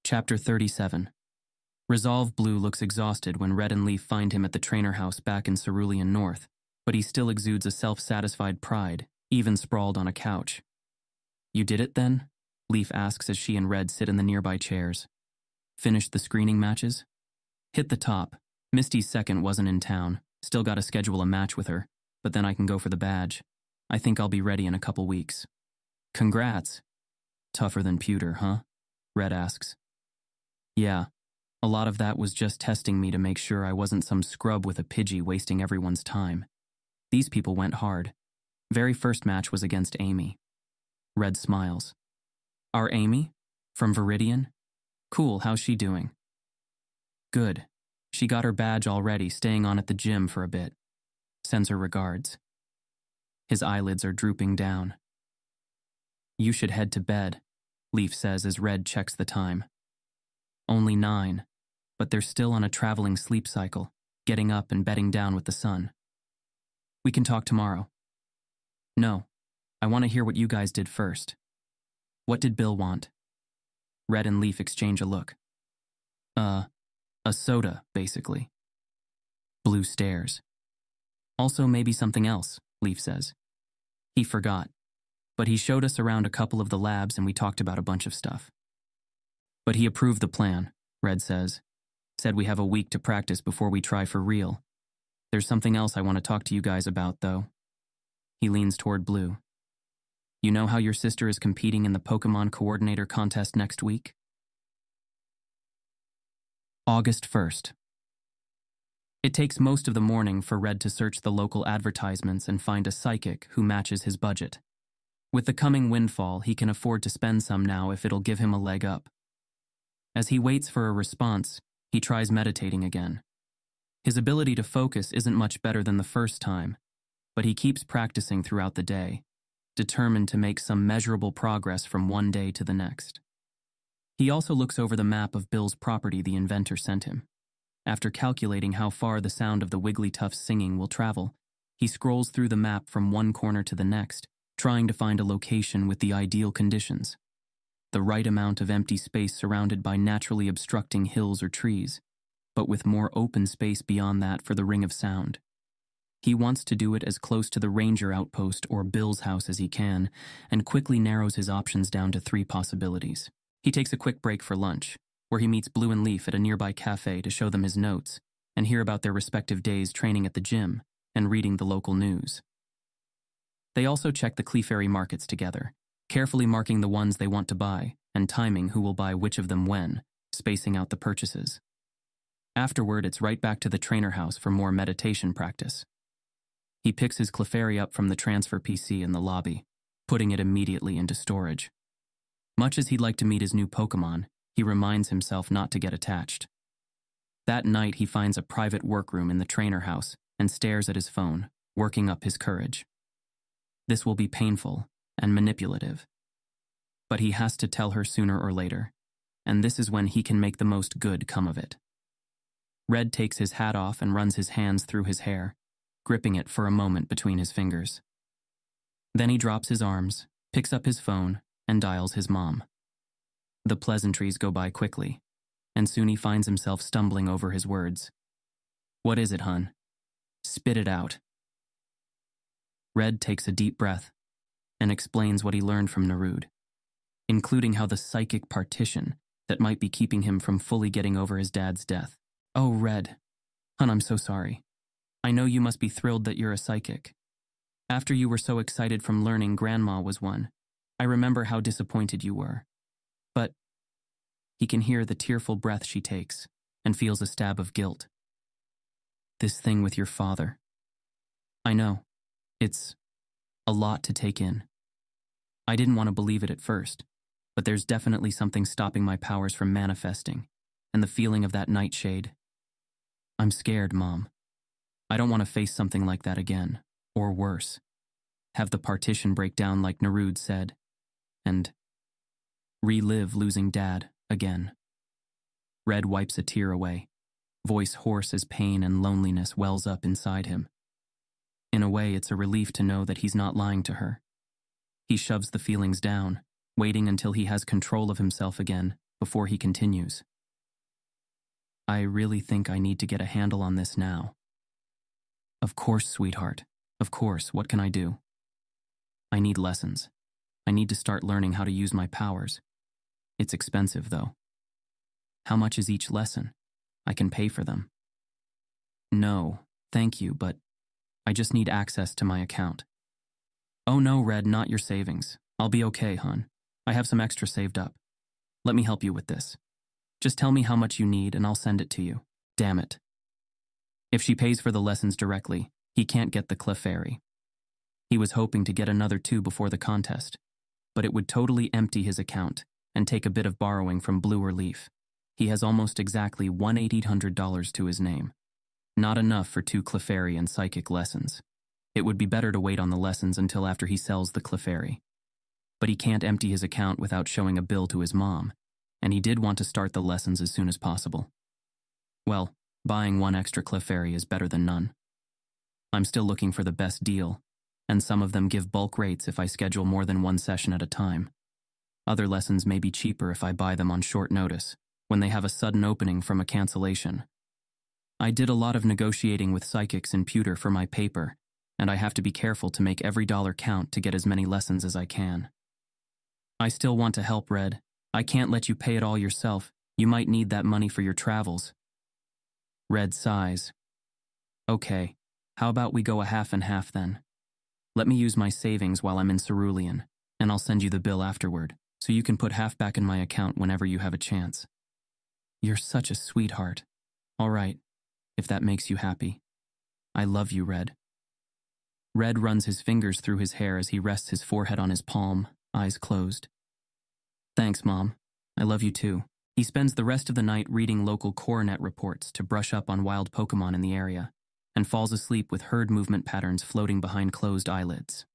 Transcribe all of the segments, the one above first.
Chapter 37. Resolve Blue looks exhausted when Red and Leaf find him at the trainer house back in Cerulean North, but he still exudes a self-satisfied pride, even sprawled on a couch. "You did it then?" Leaf asks as she and Red sit in the nearby chairs. "Finished the screening matches?" "Hit the top. Misty's second wasn't in town. Still gotta schedule a match with her, but then I can go for the badge. I think I'll be ready in a couple weeks." "Congrats." "Tougher than pewter, huh?" Red asks. "Yeah, a lot of that was just testing me to make sure I wasn't some scrub with a Pidgey wasting everyone's time. These people went hard. Very first match was against Amy." Red smiles. "Our Amy? From Viridian? Cool, how's she doing?" "Good. She got her badge already, staying on at the gym for a bit. Sends her regards." His eyelids are drooping down. "You should head to bed," Leaf says as Red checks the time. "Only 9, but they're still on a traveling sleep cycle, getting up and bedding down with the sun." "We can talk tomorrow." "No, I want to hear what you guys did first. What did Bill want?" Red and Leaf exchange a look. A soda, basically." Blue stares. "Also maybe something else," Leaf says. "He forgot, but he showed us around a couple of the labs and we talked about a bunch of stuff." "But he approved the plan," Red says. "Said we have a week to practice before we try for real. There's something else I want to talk to you guys about, though." He leans toward Blue. "You know how your sister is competing in the Pokemon Coordinator contest next week?" August 1st. It takes most of the morning for Red to search the local advertisements and find a psychic who matches his budget. With the coming windfall, he can afford to spend some now if it'll give him a leg up. As he waits for a response, he tries meditating again. His ability to focus isn't much better than the first time, but he keeps practicing throughout the day, determined to make some measurable progress from one day to the next. He also looks over the map of Bill's property the inventor sent him. After calculating how far the sound of the Wigglytuff's singing will travel, he scrolls through the map from one corner to the next, trying to find a location with the ideal conditions. The right amount of empty space surrounded by naturally obstructing hills or trees, but with more open space beyond that for the ring of sound. He wants to do it as close to the ranger outpost or Bill's house as he can, and quickly narrows his options down to 3 possibilities. He takes a quick break for lunch, where he meets Blue and Leaf at a nearby cafe to show them his notes and hear about their respective days training at the gym and reading the local news. They also check the Clefairy markets together, carefully marking the ones they want to buy and timing who will buy which of them when, spacing out the purchases. Afterward, it's right back to the trainer house for more meditation practice. He picks his Clefairy up from the transfer PC in the lobby, putting it immediately into storage. Much as he'd like to meet his new Pokemon, he reminds himself not to get attached. That night, he finds a private workroom in the trainer house and stares at his phone, working up his courage. This will be painful and manipulative, but he has to tell her sooner or later, and this is when he can make the most good come of it. Red takes his hat off and runs his hands through his hair, gripping it for a moment between his fingers. Then he drops his arms, picks up his phone, and dials his mom. The pleasantries go by quickly, and soon he finds himself stumbling over his words. "What is it, hun? Spit it out." Red takes a deep breath and explains what he learned from Narud, including how the psychic partition that might be keeping him from fully getting over his dad's death. "Oh, Red. Hun, I'm so sorry. I know you must be thrilled that you're a psychic. After you were so excited from learning Grandma was one, I remember how disappointed you were. But..." He can hear the tearful breath she takes and feels a stab of guilt. "This thing with your father. I know. It's a lot to take in. I didn't want to believe it at first, but there's definitely something stopping my powers from manifesting, and the feeling of that nightshade. I'm scared, Mom. I don't want to face something like that again, or worse. Have the partition break down like Narud said, and relive losing Dad again." Red wipes a tear away, voice hoarse as pain and loneliness wells up inside him. In a way, it's a relief to know that he's not lying to her. He shoves the feelings down, waiting until he has control of himself again before he continues. I really think I need to get a handle on this now. Of course, sweetheart. Of course, what can I do? I need lessons. I need to start learning how to use my powers. It's expensive, though. How much is each lesson? I can pay for them. No, thank you, but I just need access to my account. Oh no, Red, not your savings. I'll be okay, hon. I have some extra saved up. Let me help you with this. Just tell me how much you need and I'll send it to you. Damn it. If she pays for the lessons directly, he can't get the Clefairy. He was hoping to get another 2 before the contest, but it would totally empty his account and take a bit of borrowing from Blue or Leaf. He has almost exactly $1,800 to his name. Not enough for 2 Clefairy and psychic lessons. It would be better to wait on the lessons until after he sells the Clefairy. But he can't empty his account without showing a bill to his mom, and he did want to start the lessons as soon as possible. Well, buying 1 extra Clefairy is better than none. I'm still looking for the best deal, and some of them give bulk rates if I schedule more than 1 session at a time. Other lessons may be cheaper if I buy them on short notice, when they have a sudden opening from a cancellation. I did a lot of negotiating with psychics in Pewter for my paper, and I have to be careful to make every dollar count to get as many lessons as I can. I still want to help, Red. I can't let you pay it all yourself. You might need that money for your travels. Red sighs. Okay, how about we go a half and half then? Let me use my savings while I'm in Cerulean, and I'll send you the bill afterward, so you can put half back in my account whenever you have a chance. You're such a sweetheart. All right, if that makes you happy. I love you, Red. Red runs his fingers through his hair as he rests his forehead on his palm, eyes closed. Thanks, Mom. I love you too. He spends the rest of the night reading local coronet reports to brush up on wild Pokemon in the area, and falls asleep with herd movement patterns floating behind closed eyelids.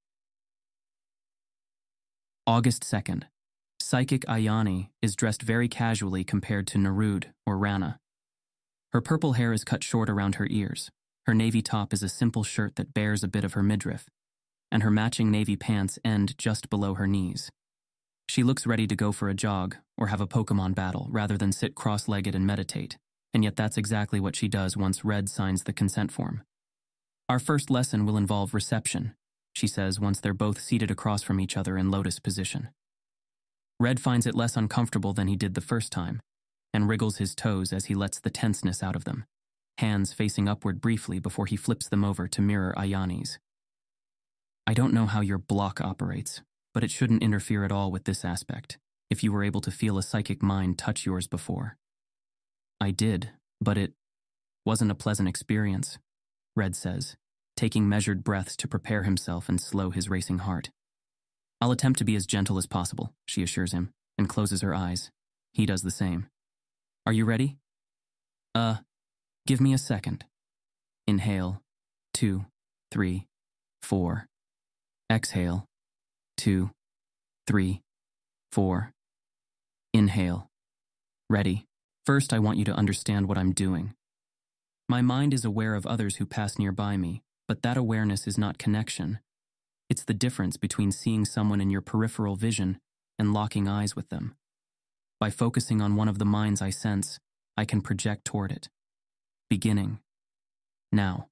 August 2nd. Psychic Ayani is dressed very casually compared to Narud or Rana. Her purple hair is cut short around her ears. Her navy top is a simple shirt that bears a bit of her midriff, and her matching navy pants end just below her knees. She looks ready to go for a jog or have a Pokemon battle rather than sit cross-legged and meditate, and yet that's exactly what she does once Red signs the consent form. Our first lesson will involve reception, she says once they're both seated across from each other in lotus position. Red finds it less uncomfortable than he did the first time, and wriggles his toes as he lets the tenseness out of them, hands facing upward briefly before he flips them over to mirror Ayani's. I don't know how your block operates, but it shouldn't interfere at all with this aspect, if you were able to feel a psychic mind touch yours before. I did, but it wasn't a pleasant experience, Red says, taking measured breaths to prepare himself and slow his racing heart. I'll attempt to be as gentle as possible, she assures him, and closes her eyes. He does the same. Are you ready? Give me a second. Inhale, 2, 3, 4. Exhale, 2, 3, 4. Inhale. Ready. First, I want you to understand what I'm doing. My mind is aware of others who pass nearby me, but that awareness is not connection. It's the difference between seeing someone in your peripheral vision and locking eyes with them. By focusing on one of the minds I sense, I can project toward it. Beginning. Now.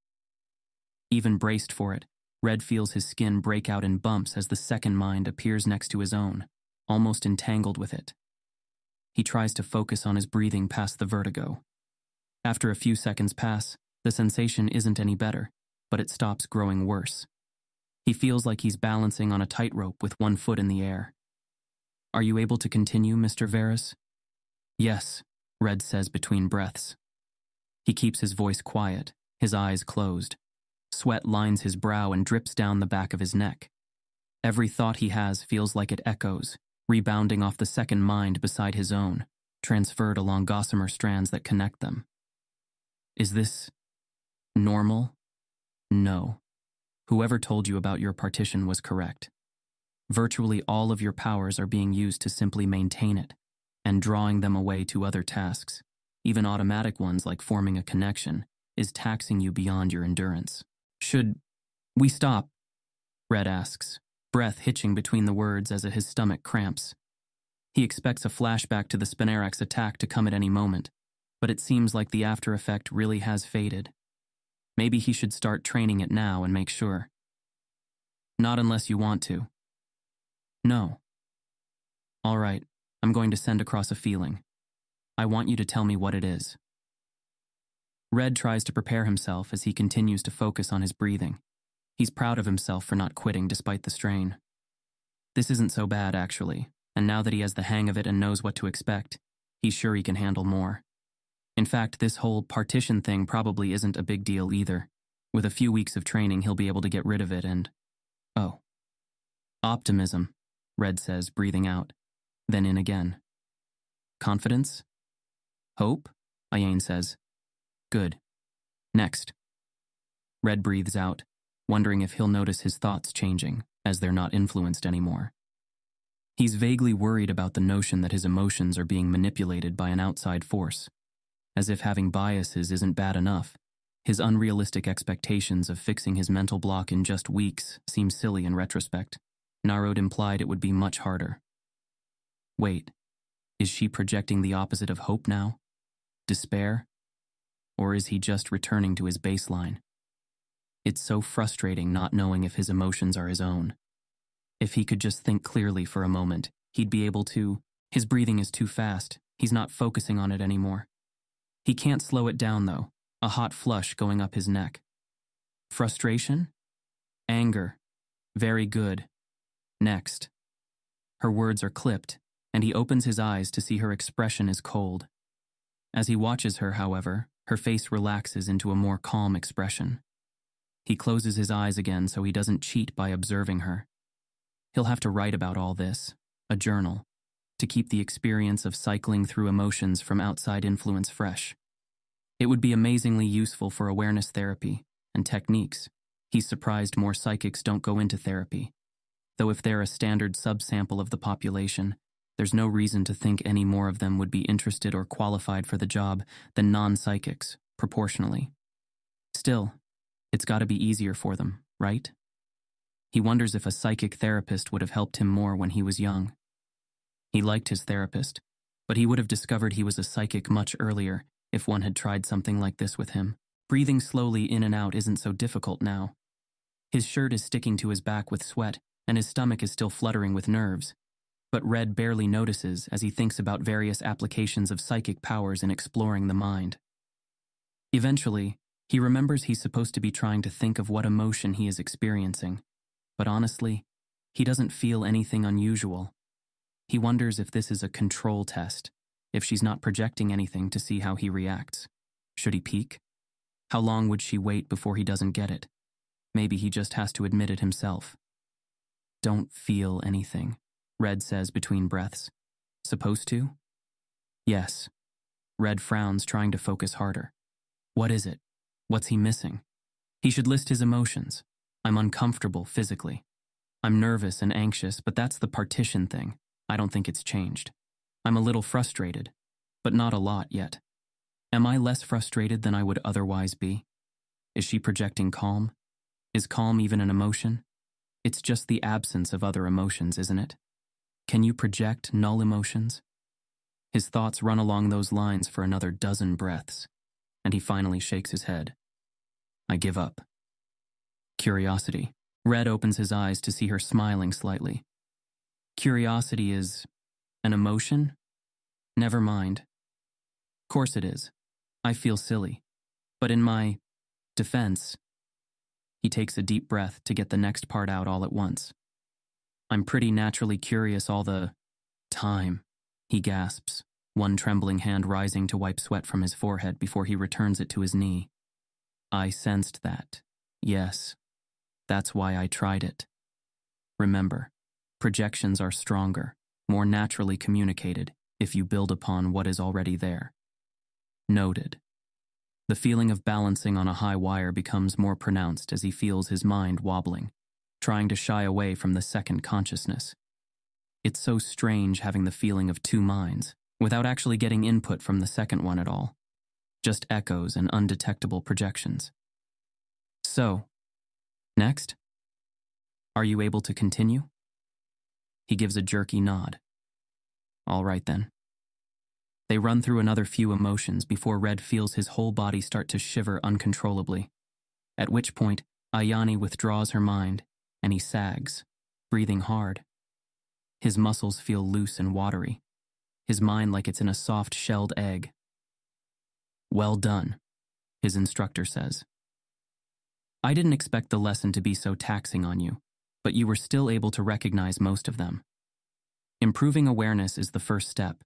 Even braced for it, Red feels his skin break out in bumps as the second mind appears next to his own, almost entangled with it. He tries to focus on his breathing past the vertigo. After a few seconds pass, the sensation isn't any better, but it stops growing worse. He feels like he's balancing on a tightrope with one foot in the air. Are you able to continue, Mr. Varus? Yes, Red says between breaths. He keeps his voice quiet, his eyes closed. Sweat lines his brow and drips down the back of his neck. Every thought he has feels like it echoes, rebounding off the second mind beside his own, transferred along gossamer strands that connect them. Is this normal? No. Whoever told you about your partition was correct. Virtually all of your powers are being used to simply maintain it, and drawing them away to other tasks, even automatic ones like forming a connection, is taxing you beyond your endurance. Should we stop? Red asks, breath hitching between the words as his stomach cramps. He expects a flashback to the Spinarak's attack to come at any moment, but it seems like the after effect really has faded. Maybe he should start training it now and make sure. Not unless you want to. No. All right, I'm going to send across a feeling. I want you to tell me what it is. Red tries to prepare himself as he continues to focus on his breathing. He's proud of himself for not quitting despite the strain. This isn't so bad, actually, and now that he has the hang of it and knows what to expect, he's sure he can handle more. In fact, this whole partition thing probably isn't a big deal either. With a few weeks of training, he'll be able to get rid of it and… Oh. Optimism, Red says, breathing out, then in again. Confidence? Hope? Ayane says. Good. Next. Red breathes out, wondering if he'll notice his thoughts changing, as they're not influenced anymore. He's vaguely worried about the notion that his emotions are being manipulated by an outside force. As if having biases isn't bad enough, his unrealistic expectations of fixing his mental block in just weeks seem silly in retrospect. Narod implied it would be much harder. Wait, is she projecting the opposite of hope now? Despair? Or is he just returning to his baseline? It's so frustrating not knowing if his emotions are his own. If he could just think clearly for a moment, he'd be able to… His breathing is too fast. He's not focusing on it anymore. He can't slow it down, though, a hot flush going up his neck. Frustration? Anger. Very good. Next. Her words are clipped, and he opens his eyes to see her expression is cold. As he watches her, however, her face relaxes into a more calm expression. He closes his eyes again so he doesn't cheat by observing her. He'll have to write about all this, a journal, to keep the experience of cycling through emotions from outside influence fresh. It would be amazingly useful for awareness therapy and techniques. He's surprised more psychics don't go into therapy, though if they're a standard subsample of the population, there's no reason to think any more of them would be interested or qualified for the job than non-psychics, proportionally. Still, it's got to be easier for them, right? He wonders if a psychic therapist would have helped him more when he was young. He liked his therapist, but he would have discovered he was a psychic much earlier if one had tried something like this with him. Breathing slowly in and out isn't so difficult now. His shirt is sticking to his back with sweat, and his stomach is still fluttering with nerves. But Red barely notices as he thinks about various applications of psychic powers in exploring the mind. Eventually, he remembers he's supposed to be trying to think of what emotion he is experiencing. But honestly, he doesn't feel anything unusual. He wonders if this is a control test, if she's not projecting anything to see how he reacts. Should he peek? How long would she wait before he doesn't get it? Maybe he just has to admit it himself. Don't feel anything, Red says between breaths. Supposed to? Yes. Red frowns, trying to focus harder. What is it? What's he missing? He should list his emotions. I'm uncomfortable physically. I'm nervous and anxious, but that's the partition thing. I don't think it's changed. I'm a little frustrated, but not a lot yet. Am I less frustrated than I would otherwise be? Is she projecting calm? Is calm even an emotion? It's just the absence of other emotions, isn't it? Can you project null emotions? His thoughts run along those lines for another dozen breaths, and he finally shakes his head. I give up. Curiosity. Red opens his eyes to see her smiling slightly. Curiosity is an emotion? Never mind. Course it is. I feel silly. But in my defense, he takes a deep breath to get the next part out all at once. I'm pretty naturally curious all the time, he gasps, one trembling hand rising to wipe sweat from his forehead before he returns it to his knee. I sensed that. Yes. That's why I tried it. Remember, projections are stronger, more naturally communicated if you build upon what is already there. Noted. The feeling of balancing on a high wire becomes more pronounced as he feels his mind wobbling, trying to shy away from the second consciousness. It's so strange having the feeling of two minds, without actually getting input from the second one at all. Just echoes and undetectable projections. So, next? Are you able to continue? He gives a jerky nod. All right then. They run through another few emotions before Red feels his whole body start to shiver uncontrollably, at which point Ayani withdraws her mind and he sags, breathing hard. His muscles feel loose and watery, his mind like it's in a soft-shelled egg. Well done, his instructor says. I didn't expect the lesson to be so taxing on you, but you were still able to recognize most of them. Improving awareness is the first step.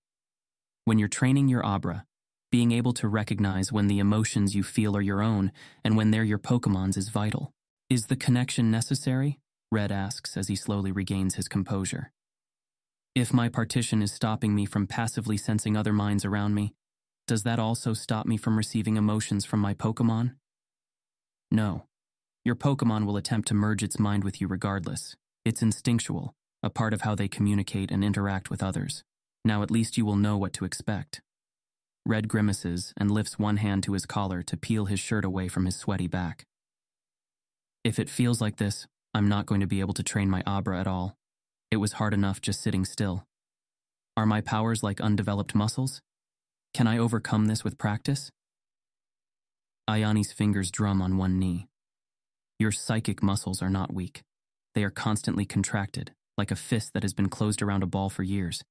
When you're training your Abra, being able to recognize when the emotions you feel are your own and when they're your Pokemon's is vital. Is the connection necessary? Red asks as he slowly regains his composure. If my partition is stopping me from passively sensing other minds around me, does that also stop me from receiving emotions from my Pokemon? No. Your Pokemon will attempt to merge its mind with you regardless. It's instinctual, a part of how they communicate and interact with others. Now at least you will know what to expect. Red grimaces and lifts one hand to his collar to peel his shirt away from his sweaty back. If it feels like this, I'm not going to be able to train my Abra at all. It was hard enough just sitting still. Are my powers like undeveloped muscles? Can I overcome this with practice? Ayani's fingers drum on one knee. Your psychic muscles are not weak. They are constantly contracted, like a fist that has been closed around a ball for years.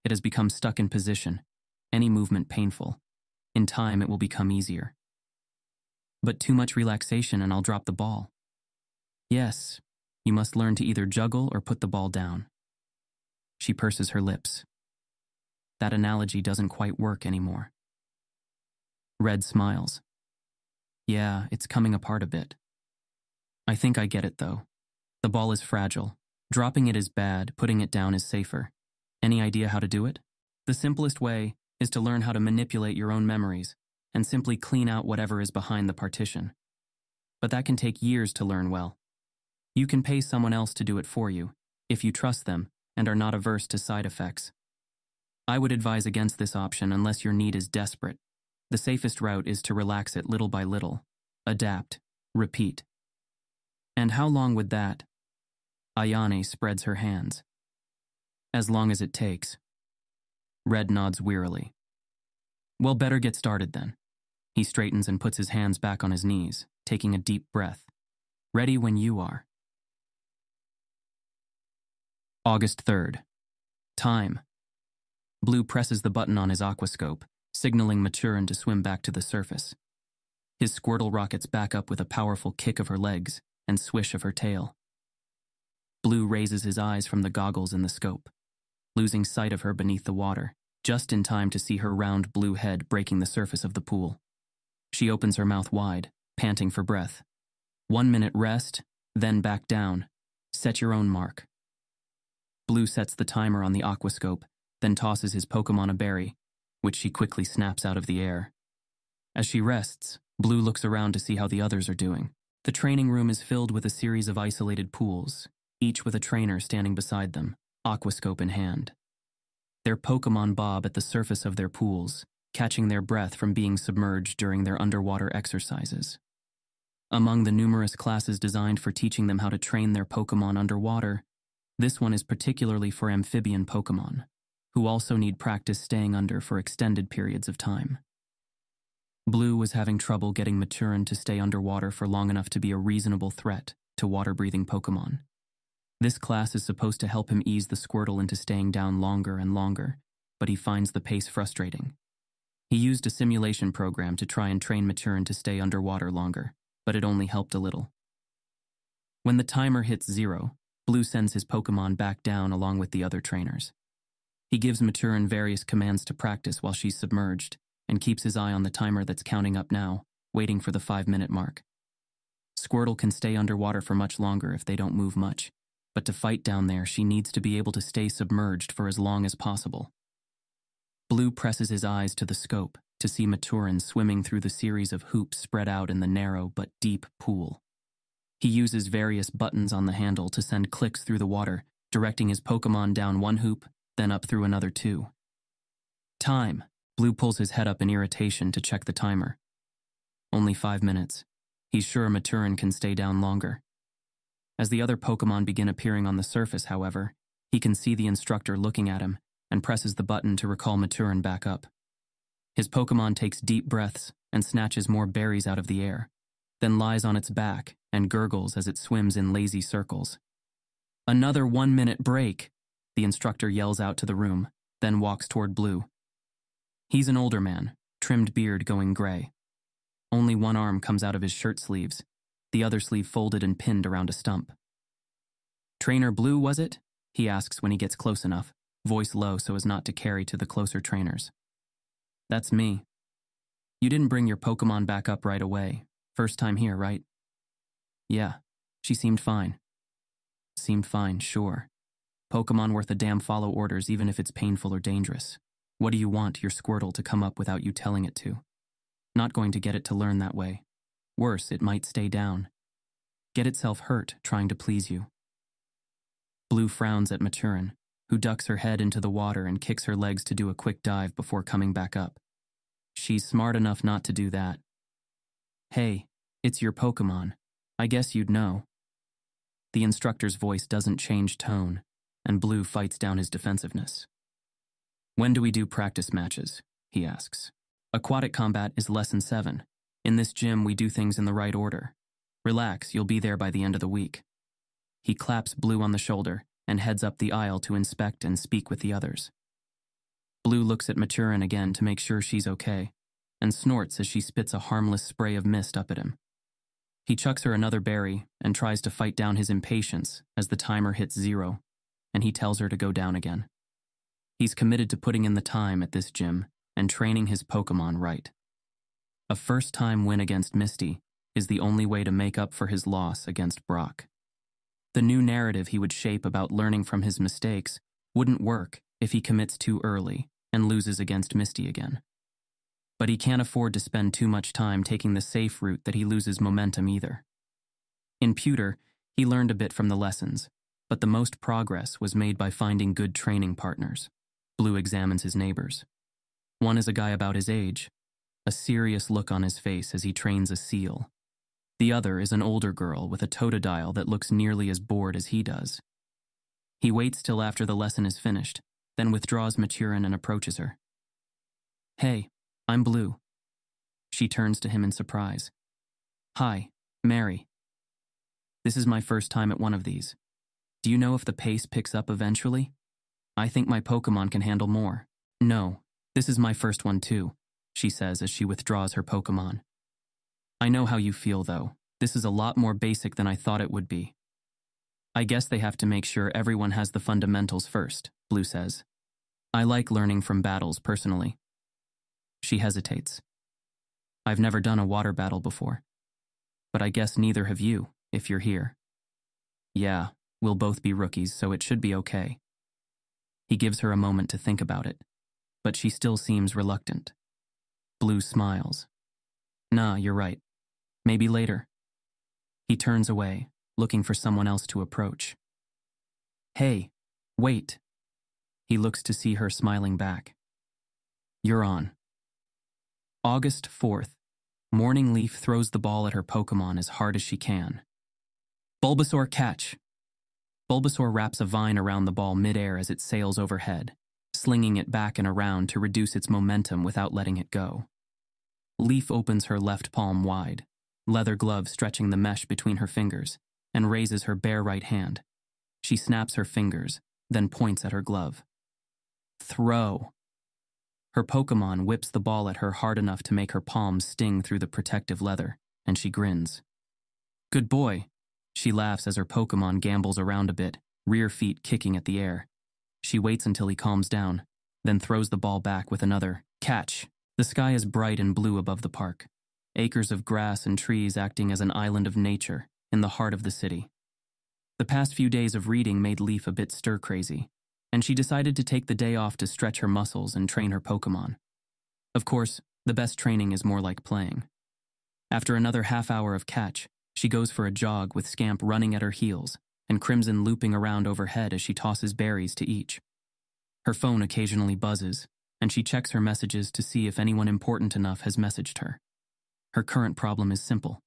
It has become stuck in position, any movement painful. In time, it will become easier. But too much relaxation and I'll drop the ball. Yes, you must learn to either juggle or put the ball down. She purses her lips. That analogy doesn't quite work anymore. Red smiles. Yeah, it's coming apart a bit. I think I get it, though. The ball is fragile. Dropping it is bad, putting it down is safer. Any idea how to do it? The simplest way is to learn how to manipulate your own memories and simply clean out whatever is behind the partition. But that can take years to learn well. You can pay someone else to do it for you, if you trust them and are not averse to side effects. I would advise against this option unless your need is desperate. The safest route is to relax it little by little. Adapt. Repeat. And how long would that? Ayani spreads her hands. As long as it takes. Red nods wearily. Well, better get started then. He straightens and puts his hands back on his knees, taking a deep breath. Ready when you are. August 3rd. Time. Blue presses the button on his aquascope, signaling Maturin to swim back to the surface. His Squirtle rockets back up with a powerful kick of her legs and swish of her tail. Blue raises his eyes from the goggles in the scope, losing sight of her beneath the water, just in time to see her round blue head breaking the surface of the pool. She opens her mouth wide, panting for breath. 1 minute rest, then back down. Set your own mark. Blue sets the timer on the aquascope, then tosses his Pokemon a berry, which she quickly snaps out of the air. As she rests, Blue looks around to see how the others are doing. The training room is filled with a series of isolated pools, each with a trainer standing beside them, aquascope in hand. Their Pokemon bob at the surface of their pools, catching their breath from being submerged during their underwater exercises. Among the numerous classes designed for teaching them how to train their Pokemon underwater, this one is particularly for amphibian Pokemon, who also need practice staying under for extended periods of time. Blue was having trouble getting Maturin to stay underwater for long enough to be a reasonable threat to water-breathing Pokemon. This class is supposed to help him ease the Squirtle into staying down longer and longer, but he finds the pace frustrating. He used a simulation program to try and train Maturin to stay underwater longer, but it only helped a little. When the timer hits 0, Blue sends his Pokemon back down along with the other trainers. He gives Maturin various commands to practice while she's submerged, and keeps his eye on the timer that's counting up now, waiting for the 5-minute mark. Squirtle can stay underwater for much longer if they don't move much, but to fight down there, she needs to be able to stay submerged for as long as possible. Blue presses his eyes to the scope to see Maturin swimming through the series of hoops spread out in the narrow but deep pool. He uses various buttons on the handle to send clicks through the water, directing his Pokemon down one hoop, then up through another 2. Time. Blue pulls his head up in irritation to check the timer. Only 5 minutes. He's sure Maturin can stay down longer. As the other Pokemon begin appearing on the surface, however, he can see the instructor looking at him and presses the button to recall Maturin back up. His Pokemon takes deep breaths and snatches more berries out of the air, then lies on its back and gurgles as it swims in lazy circles. "Another 1-minute break," the instructor yells out to the room, then walks toward Blue. He's an older man, trimmed beard going gray. Only one arm comes out of his shirt sleeves, the other sleeve folded and pinned around a stump. "Trainer Blue, was it?" he asks when he gets close enough, voice low so as not to carry to the closer trainers. "That's me. You didn't bring your Pokemon back up right away. First time here, right?" "Yeah, she seemed fine." "Seemed fine, sure. Pokemon worth a damn follow orders even if it's painful or dangerous. What do you want your Squirtle to come up without you telling it to? Not going to get it to learn that way. Worse, it might stay down. Get itself hurt trying to please you." Blue frowns at Maturin, who ducks her head into the water and kicks her legs to do a quick dive before coming back up. She's smart enough not to do that. "Hey, it's your Pokemon. I guess you'd know." The instructor's voice doesn't change tone, and Blue fights down his defensiveness. "When do we do practice matches?" he asks. "Aquatic combat is lesson 7. In this gym, we do things in the right order. Relax, you'll be there by the end of the week." He claps Blue on the shoulder and heads up the aisle to inspect and speak with the others. Blue looks at Maturin again to make sure she's okay, and snorts as she spits a harmless spray of mist up at him. He chucks her another berry and tries to fight down his impatience as the timer hits 0, and he tells her to go down again. He's committed to putting in the time at this gym and training his Pokemon right. A first-time win against Misty is the only way to make up for his loss against Brock. The new narrative he would shape about learning from his mistakes wouldn't work if he commits too early and loses against Misty again. But he can't afford to spend too much time taking the safe route that he loses momentum either. In Pewter, he learned a bit from the lessons, but the most progress was made by finding good training partners. Blue examines his neighbors. One is a guy about his age, a serious look on his face as he trains a seal. The other is an older girl with a Totodile that looks nearly as bored as he does. He waits till after the lesson is finished, then withdraws Maturin and approaches her. "Hey, I'm Blue." She turns to him in surprise. "Hi, Mary. This is my first time at one of these. Do you know if the pace picks up eventually? I think my Pokemon can handle more." "No, this is my first one too," she says as she withdraws her Pokemon. "I know how you feel though. This is a lot more basic than I thought it would be." "I guess they have to make sure everyone has the fundamentals first," Blue says. "I like learning from battles personally." She hesitates. "I've never done a water battle before. But I guess neither have you, if you're here." "Yeah, we'll both be rookies, so it should be okay." He gives her a moment to think about it, but she still seems reluctant. Blue smiles. "Nah, you're right. Maybe later." He turns away, looking for someone else to approach. "Hey, wait." He looks to see her smiling back. "You're on." August 4th. Morning Leaf throws the ball at her Pokemon as hard as she can. "Bulbasaur, catch!" Bulbasaur wraps a vine around the ball midair as it sails overhead, slinging it back and around to reduce its momentum without letting it go. Leaf opens her left palm wide, leather glove stretching the mesh between her fingers, and raises her bare right hand. She snaps her fingers, then points at her glove. "Throw." Her Pokemon whips the ball at her hard enough to make her palm sting through the protective leather, and she grins. "Good boy." She laughs as her Pokemon gambles around a bit, rear feet kicking at the air. She waits until he calms down, then throws the ball back with another catch. The sky is bright and blue above the park, acres of grass and trees acting as an island of nature in the heart of the city. The past few days of reading made Leaf a bit stir-crazy, and she decided to take the day off to stretch her muscles and train her Pokemon. Of course, the best training is more like playing. After another half hour of catch, she goes for a jog with Scamp running at her heels and Crimson looping around overhead as she tosses berries to each. Her phone occasionally buzzes, and she checks her messages to see if anyone important enough has messaged her. Her current problem is simple.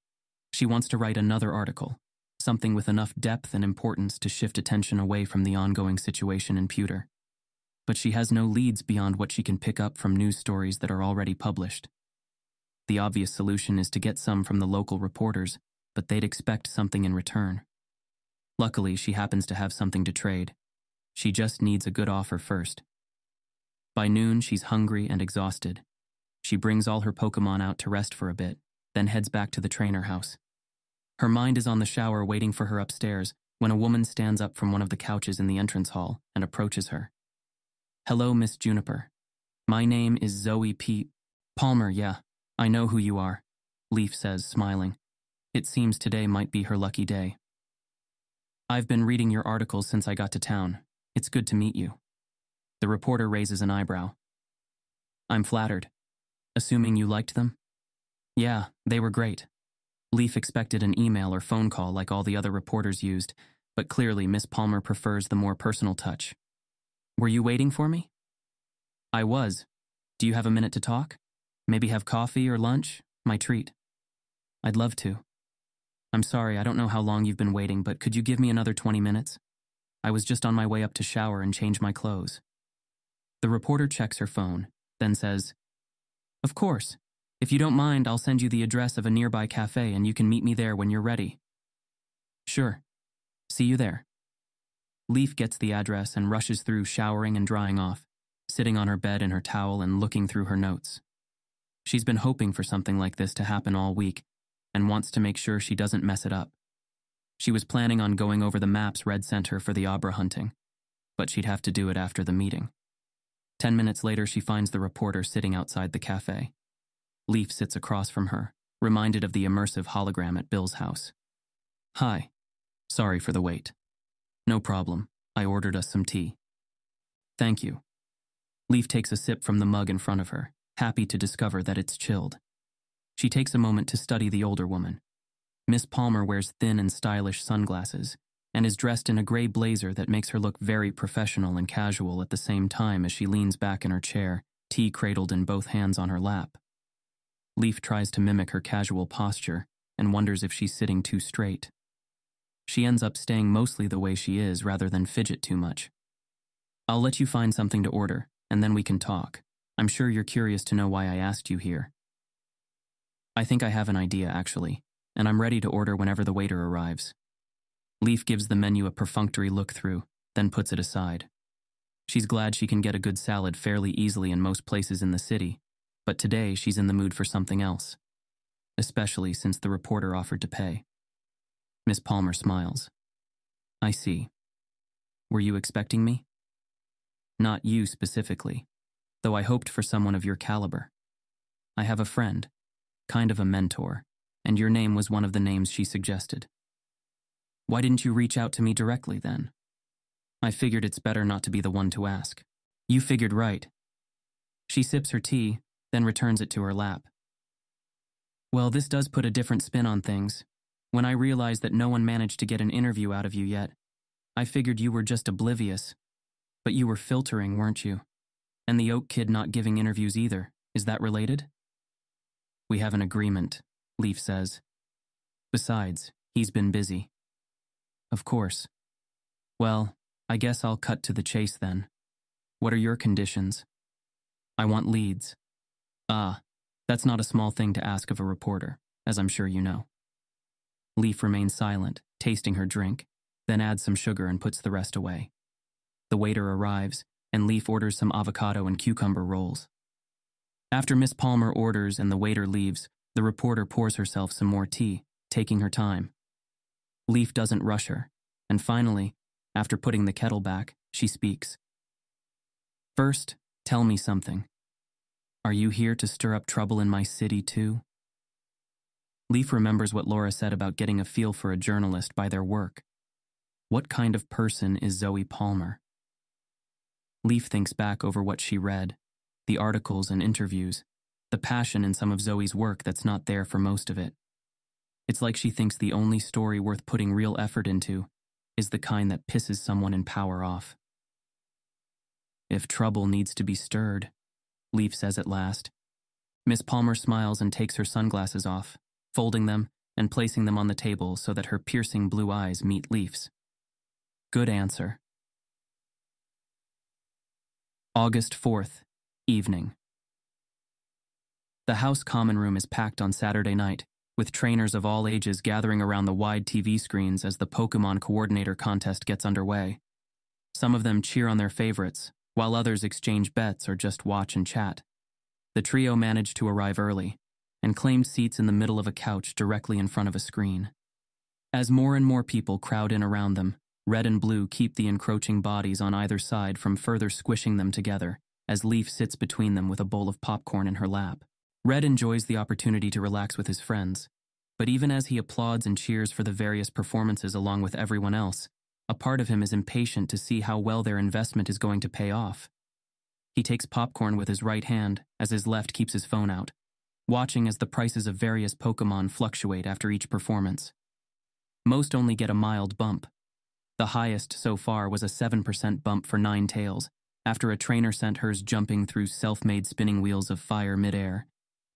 She wants to write another article, something with enough depth and importance to shift attention away from the ongoing situation in Pewter. but she has no leads beyond what she can pick up from news stories that are already published. The obvious solution is to get some from the local reporters, but they'd expect something in return. Luckily, she happens to have something to trade. She just needs a good offer first. By noon, she's hungry and exhausted. She brings all her Pokemon out to rest for a bit, then heads back to the trainer house. Her mind is on the shower waiting for her upstairs when a woman stands up from one of the couches in the entrance hall and approaches her. "Hello, Miss Juniper. My name is Zoe P. Palmer, yeah. I know who you are," Leaf says, smiling. It seems today might be her lucky day. "I've been reading your articles since I got to town. It's good to meet you." The reporter raises an eyebrow. "I'm flattered. Assuming you liked them?" "Yeah, they were great." Leaf expected an email or phone call like all the other reporters used, but clearly Miss Palmer prefers the more personal touch. "Were you waiting for me?" "I was. Do you have a minute to talk? Maybe have coffee or lunch? My treat." "I'd love to." "I'm sorry, I don't know how long you've been waiting, but could you give me another 20 minutes? I was just on my way up to shower and change my clothes." The reporter checks her phone, then says, "Of course. If you don't mind, I'll send you the address of a nearby cafe and you can meet me there when you're ready." "Sure. See you there." Leaf gets the address and rushes through showering and drying off, sitting on her bed in her towel and looking through her notes. She's been hoping for something like this to happen all week and wants to make sure she doesn't mess it up. She was planning on going over the maps Red sent her for the Abra hunting, but she'd have to do it after the meeting. 10 minutes later, she finds the reporter sitting outside the cafe. Leaf sits across from her, reminded of the immersive hologram at Bill's house. "Hi. Sorry for the wait." "No problem. I ordered us some tea." "Thank you." Leaf takes a sip from the mug in front of her, happy to discover that it's chilled. She takes a moment to study the older woman. Miss Palmer wears thin and stylish sunglasses and is dressed in a gray blazer that makes her look very professional and casual at the same time as she leans back in her chair, tea cradled in both hands on her lap. Leaf tries to mimic her casual posture and wonders if she's sitting too straight. She ends up staying mostly the way she is rather than fidget too much. "I'll let you find something to order, and then we can talk. I'm sure you're curious to know why I asked you here." "I think I have an idea, actually, and I'm ready to order whenever the waiter arrives." Leaf gives the menu a perfunctory look through, then puts it aside. She's glad she can get a good salad fairly easily in most places in the city, but today she's in the mood for something else, especially since the reporter offered to pay. Miss Palmer smiles. "I see. Were you expecting me?" "Not you specifically, though I hoped for someone of your caliber. I have a friend, kind of a mentor, and your name was one of the names she suggested." "Why didn't you reach out to me directly then?" "I figured it's better not to be the one to ask." "You figured right." She sips her tea, then returns it to her lap. "Well, this does put a different spin on things. When I realized that no one managed to get an interview out of you yet, I figured you were just oblivious. But you were filtering, weren't you? And the Oak kid not giving interviews either. Is that related?" "We have an agreement," Leaf says. "Besides, he's been busy." "Of course. Well, I guess I'll cut to the chase then. What are your conditions?" "I want leads." "Ah, that's not a small thing to ask of a reporter, as I'm sure you know." Leaf remains silent, tasting her drink, then adds some sugar and puts the rest away. The waiter arrives, and Leaf orders some avocado and cucumber rolls. After Miss Palmer orders and the waiter leaves, the reporter pours herself some more tea, taking her time. Leaf doesn't rush her, and finally, after putting the kettle back, she speaks. "First, tell me something. Are you here to stir up trouble in my city too?" Leaf remembers what Laura said about getting a feel for a journalist by their work. What kind of person is Zoe Palmer? Leaf thinks back over what she read, the articles and interviews, the passion in some of Zoe's work that's not there for most of it. It's like she thinks the only story worth putting real effort into is the kind that pisses someone in power off. "If trouble needs to be stirred," Leaf says at last. Miss Palmer smiles and takes her sunglasses off, folding them and placing them on the table so that her piercing blue eyes meet Leaf's. "Good answer." August 4th, evening. The house common room is packed on Saturday night, with trainers of all ages gathering around the wide TV screens as the Pokemon Coordinator contest gets underway. Some of them cheer on their favorites, while others exchange bets or just watch and chat. The trio managed to arrive early, and claimed seats in the middle of a couch directly in front of a screen. As more and more people crowd in around them, Red and Blue keep the encroaching bodies on either side from further squishing them together, as Leaf sits between them with a bowl of popcorn in her lap. Red enjoys the opportunity to relax with his friends, but even as he applauds and cheers for the various performances along with everyone else, a part of him is impatient to see how well their investment is going to pay off. He takes popcorn with his right hand, as his left keeps his phone out, watching as the prices of various Pokemon fluctuate after each performance. Most only get a mild bump. The highest so far was a 7% bump for Ninetales, after a trainer sent hers jumping through self-made spinning wheels of fire mid-air,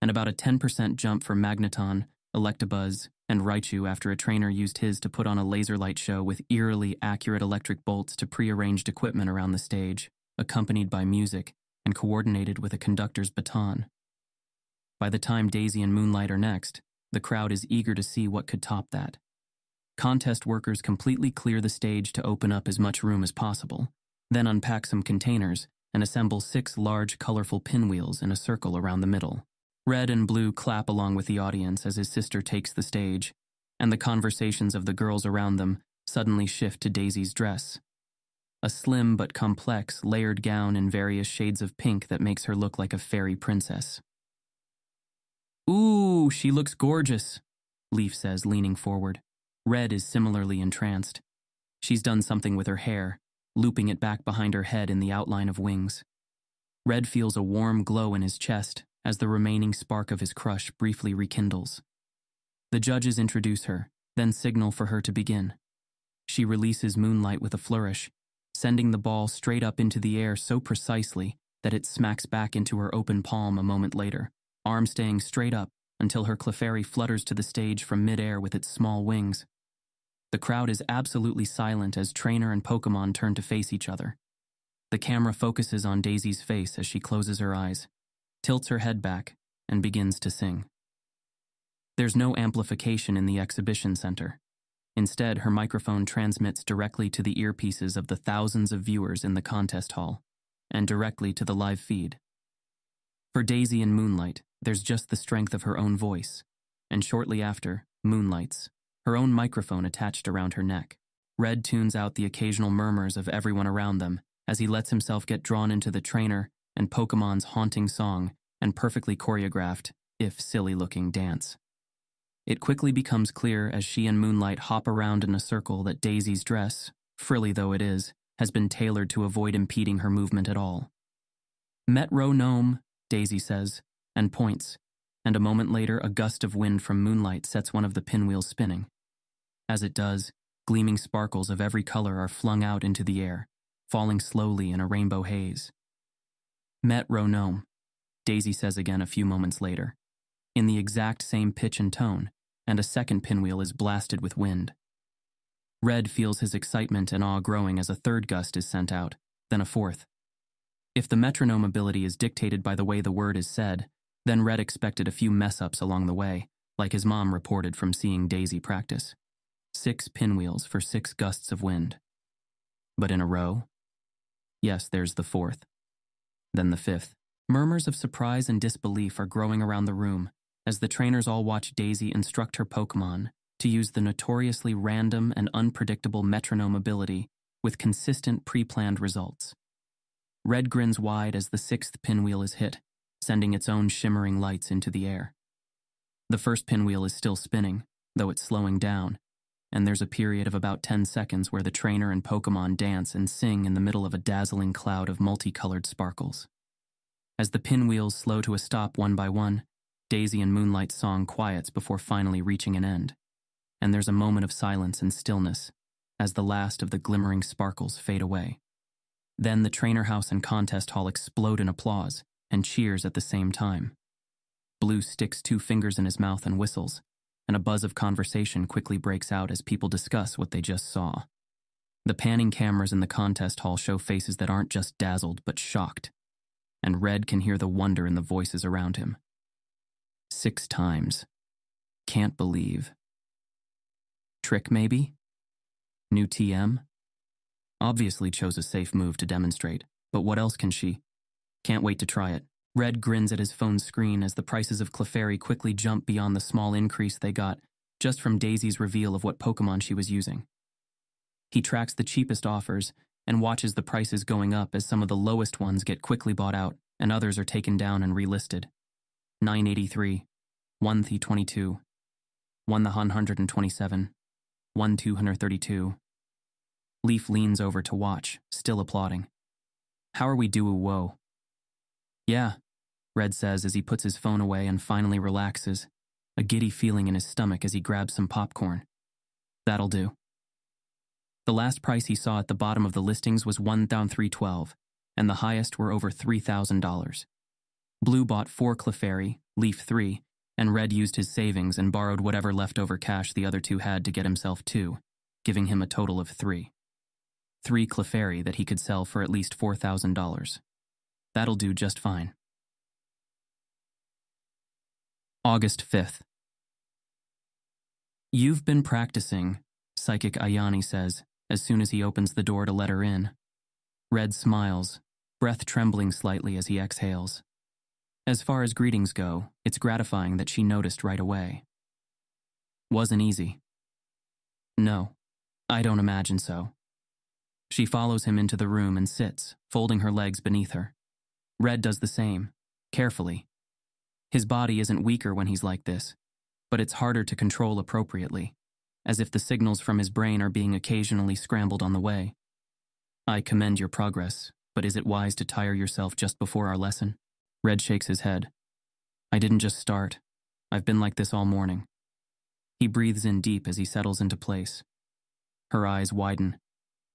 and about a 10% jump for Magneton, Electabuzz, and Raichu after a trainer used his to put on a laser light show with eerily accurate electric bolts to pre-arranged equipment around the stage, accompanied by music and coordinated with a conductor's baton. By the time Daisy and Moonlight are next, the crowd is eager to see what could top that. Contest workers completely clear the stage to open up as much room as possible, then unpack some containers and assemble 6 large, colorful pinwheels in a circle around the middle. Red and Blue clap along with the audience as his sister takes the stage, and the conversations of the girls around them suddenly shift to Daisy's dress. A slim but complex, layered gown in various shades of pink that makes her look like a fairy princess. "Ooh, she looks gorgeous," Leaf says, leaning forward. Red is similarly entranced. She's done something with her hair, looping it back behind her head in the outline of wings. Red feels a warm glow in his chest as the remaining spark of his crush briefly rekindles. The judges introduce her, then signal for her to begin. She releases Moonlight with a flourish, sending the ball straight up into the air so precisely that it smacks back into her open palm a moment later, arm staying straight up until her Clefairy flutters to the stage from mid-air with its small wings. The crowd is absolutely silent as trainer and Pokemon turn to face each other. The camera focuses on Daisy's face as she closes her eyes, tilts her head back, and begins to sing. There's no amplification in the exhibition center. Instead, her microphone transmits directly to the earpieces of the thousands of viewers in the contest hall, and directly to the live feed. For Daisy and Moonlight, there's just the strength of her own voice, and shortly after, Moonlight's, her own microphone attached around her neck. Red tunes out the occasional murmurs of everyone around them as he lets himself get drawn into the trainer and Pokemon's haunting song and perfectly choreographed, if silly-looking, dance. It quickly becomes clear as she and Moonlight hop around in a circle that Daisy's dress, frilly though it is, has been tailored to avoid impeding her movement at all. "Metronome," Daisy says, and points, and a moment later a gust of wind from Moonlight sets one of the pinwheels spinning. As it does, gleaming sparkles of every color are flung out into the air, falling slowly in a rainbow haze. "Metronome," Daisy says again a few moments later, in the exact same pitch and tone, and a second pinwheel is blasted with wind. Red feels his excitement and awe growing as a third gust is sent out, then a fourth. If the metronome ability is dictated by the way the word is said, then Red expected a few mess-ups along the way, like his mom reported from seeing Daisy practice. 6 pinwheels for 6 gusts of wind. But in a row? Yes, there's the 4th. Then the 5th. Murmurs of surprise and disbelief are growing around the room as the trainers all watch Daisy instruct her Pokemon to use the notoriously random and unpredictable metronome ability with consistent pre-planned results. Red grins wide as the 6th pinwheel is hit, sending its own shimmering lights into the air. The first pinwheel is still spinning, though it's slowing down, and there's a period of about 10 seconds where the trainer and Pokemon dance and sing in the middle of a dazzling cloud of multicolored sparkles. As the pinwheels slow to a stop one by one, Daisy and Moonlight's song quiets before finally reaching an end, and there's a moment of silence and stillness as the last of the glimmering sparkles fade away. Then the trainer house and contest hall explode in applause and cheers at the same time. Blue sticks 2 fingers in his mouth and whistles, and a buzz of conversation quickly breaks out as people discuss what they just saw. The panning cameras in the contest hall show faces that aren't just dazzled but shocked, and Red can hear the wonder in the voices around him. 6 times. Can't believe. Trick, maybe? New TM? Obviously chose a safe move to demonstrate, but what else can she? Can't wait to try it. Red grins at his phone screen as the prices of Clefairy quickly jump beyond the small increase they got just from Daisy's reveal of what Pokemon she was using. He tracks the cheapest offers and watches the prices going up as some of the lowest ones get quickly bought out and others are taken down and relisted. 983, 1,322, 1,127, 1,232. Leaf leans over to watch, still applauding. How are we do whoa? Yeah, Red says as he puts his phone away and finally relaxes, a giddy feeling in his stomach as he grabs some popcorn. That'll do. The last price he saw at the bottom of the listings was $1,312, and the highest were over $3,000. Blue bought 4 Clefairy, Leaf 3, and Red used his savings and borrowed whatever leftover cash the other two had to get himself 2, giving him a total of 3. 3 Clefairy that he could sell for at least $4,000. That'll do just fine. August 5th. You've been practicing, Psychic Ayani says, as soon as he opens the door to let her in. Red smiles, breath trembling slightly as he exhales. As far as greetings go, it's gratifying that she noticed right away. Wasn't easy. No, I don't imagine so. She follows him into the room and sits, folding her legs beneath her. Red does the same, carefully. His body isn't weaker when he's like this, but it's harder to control appropriately, as if the signals from his brain are being occasionally scrambled on the way. I commend your progress, but is it wise to tire yourself just before our lesson? Red shakes his head. I didn't just start. I've been like this all morning. He breathes in deep as he settles into place. Her eyes widen.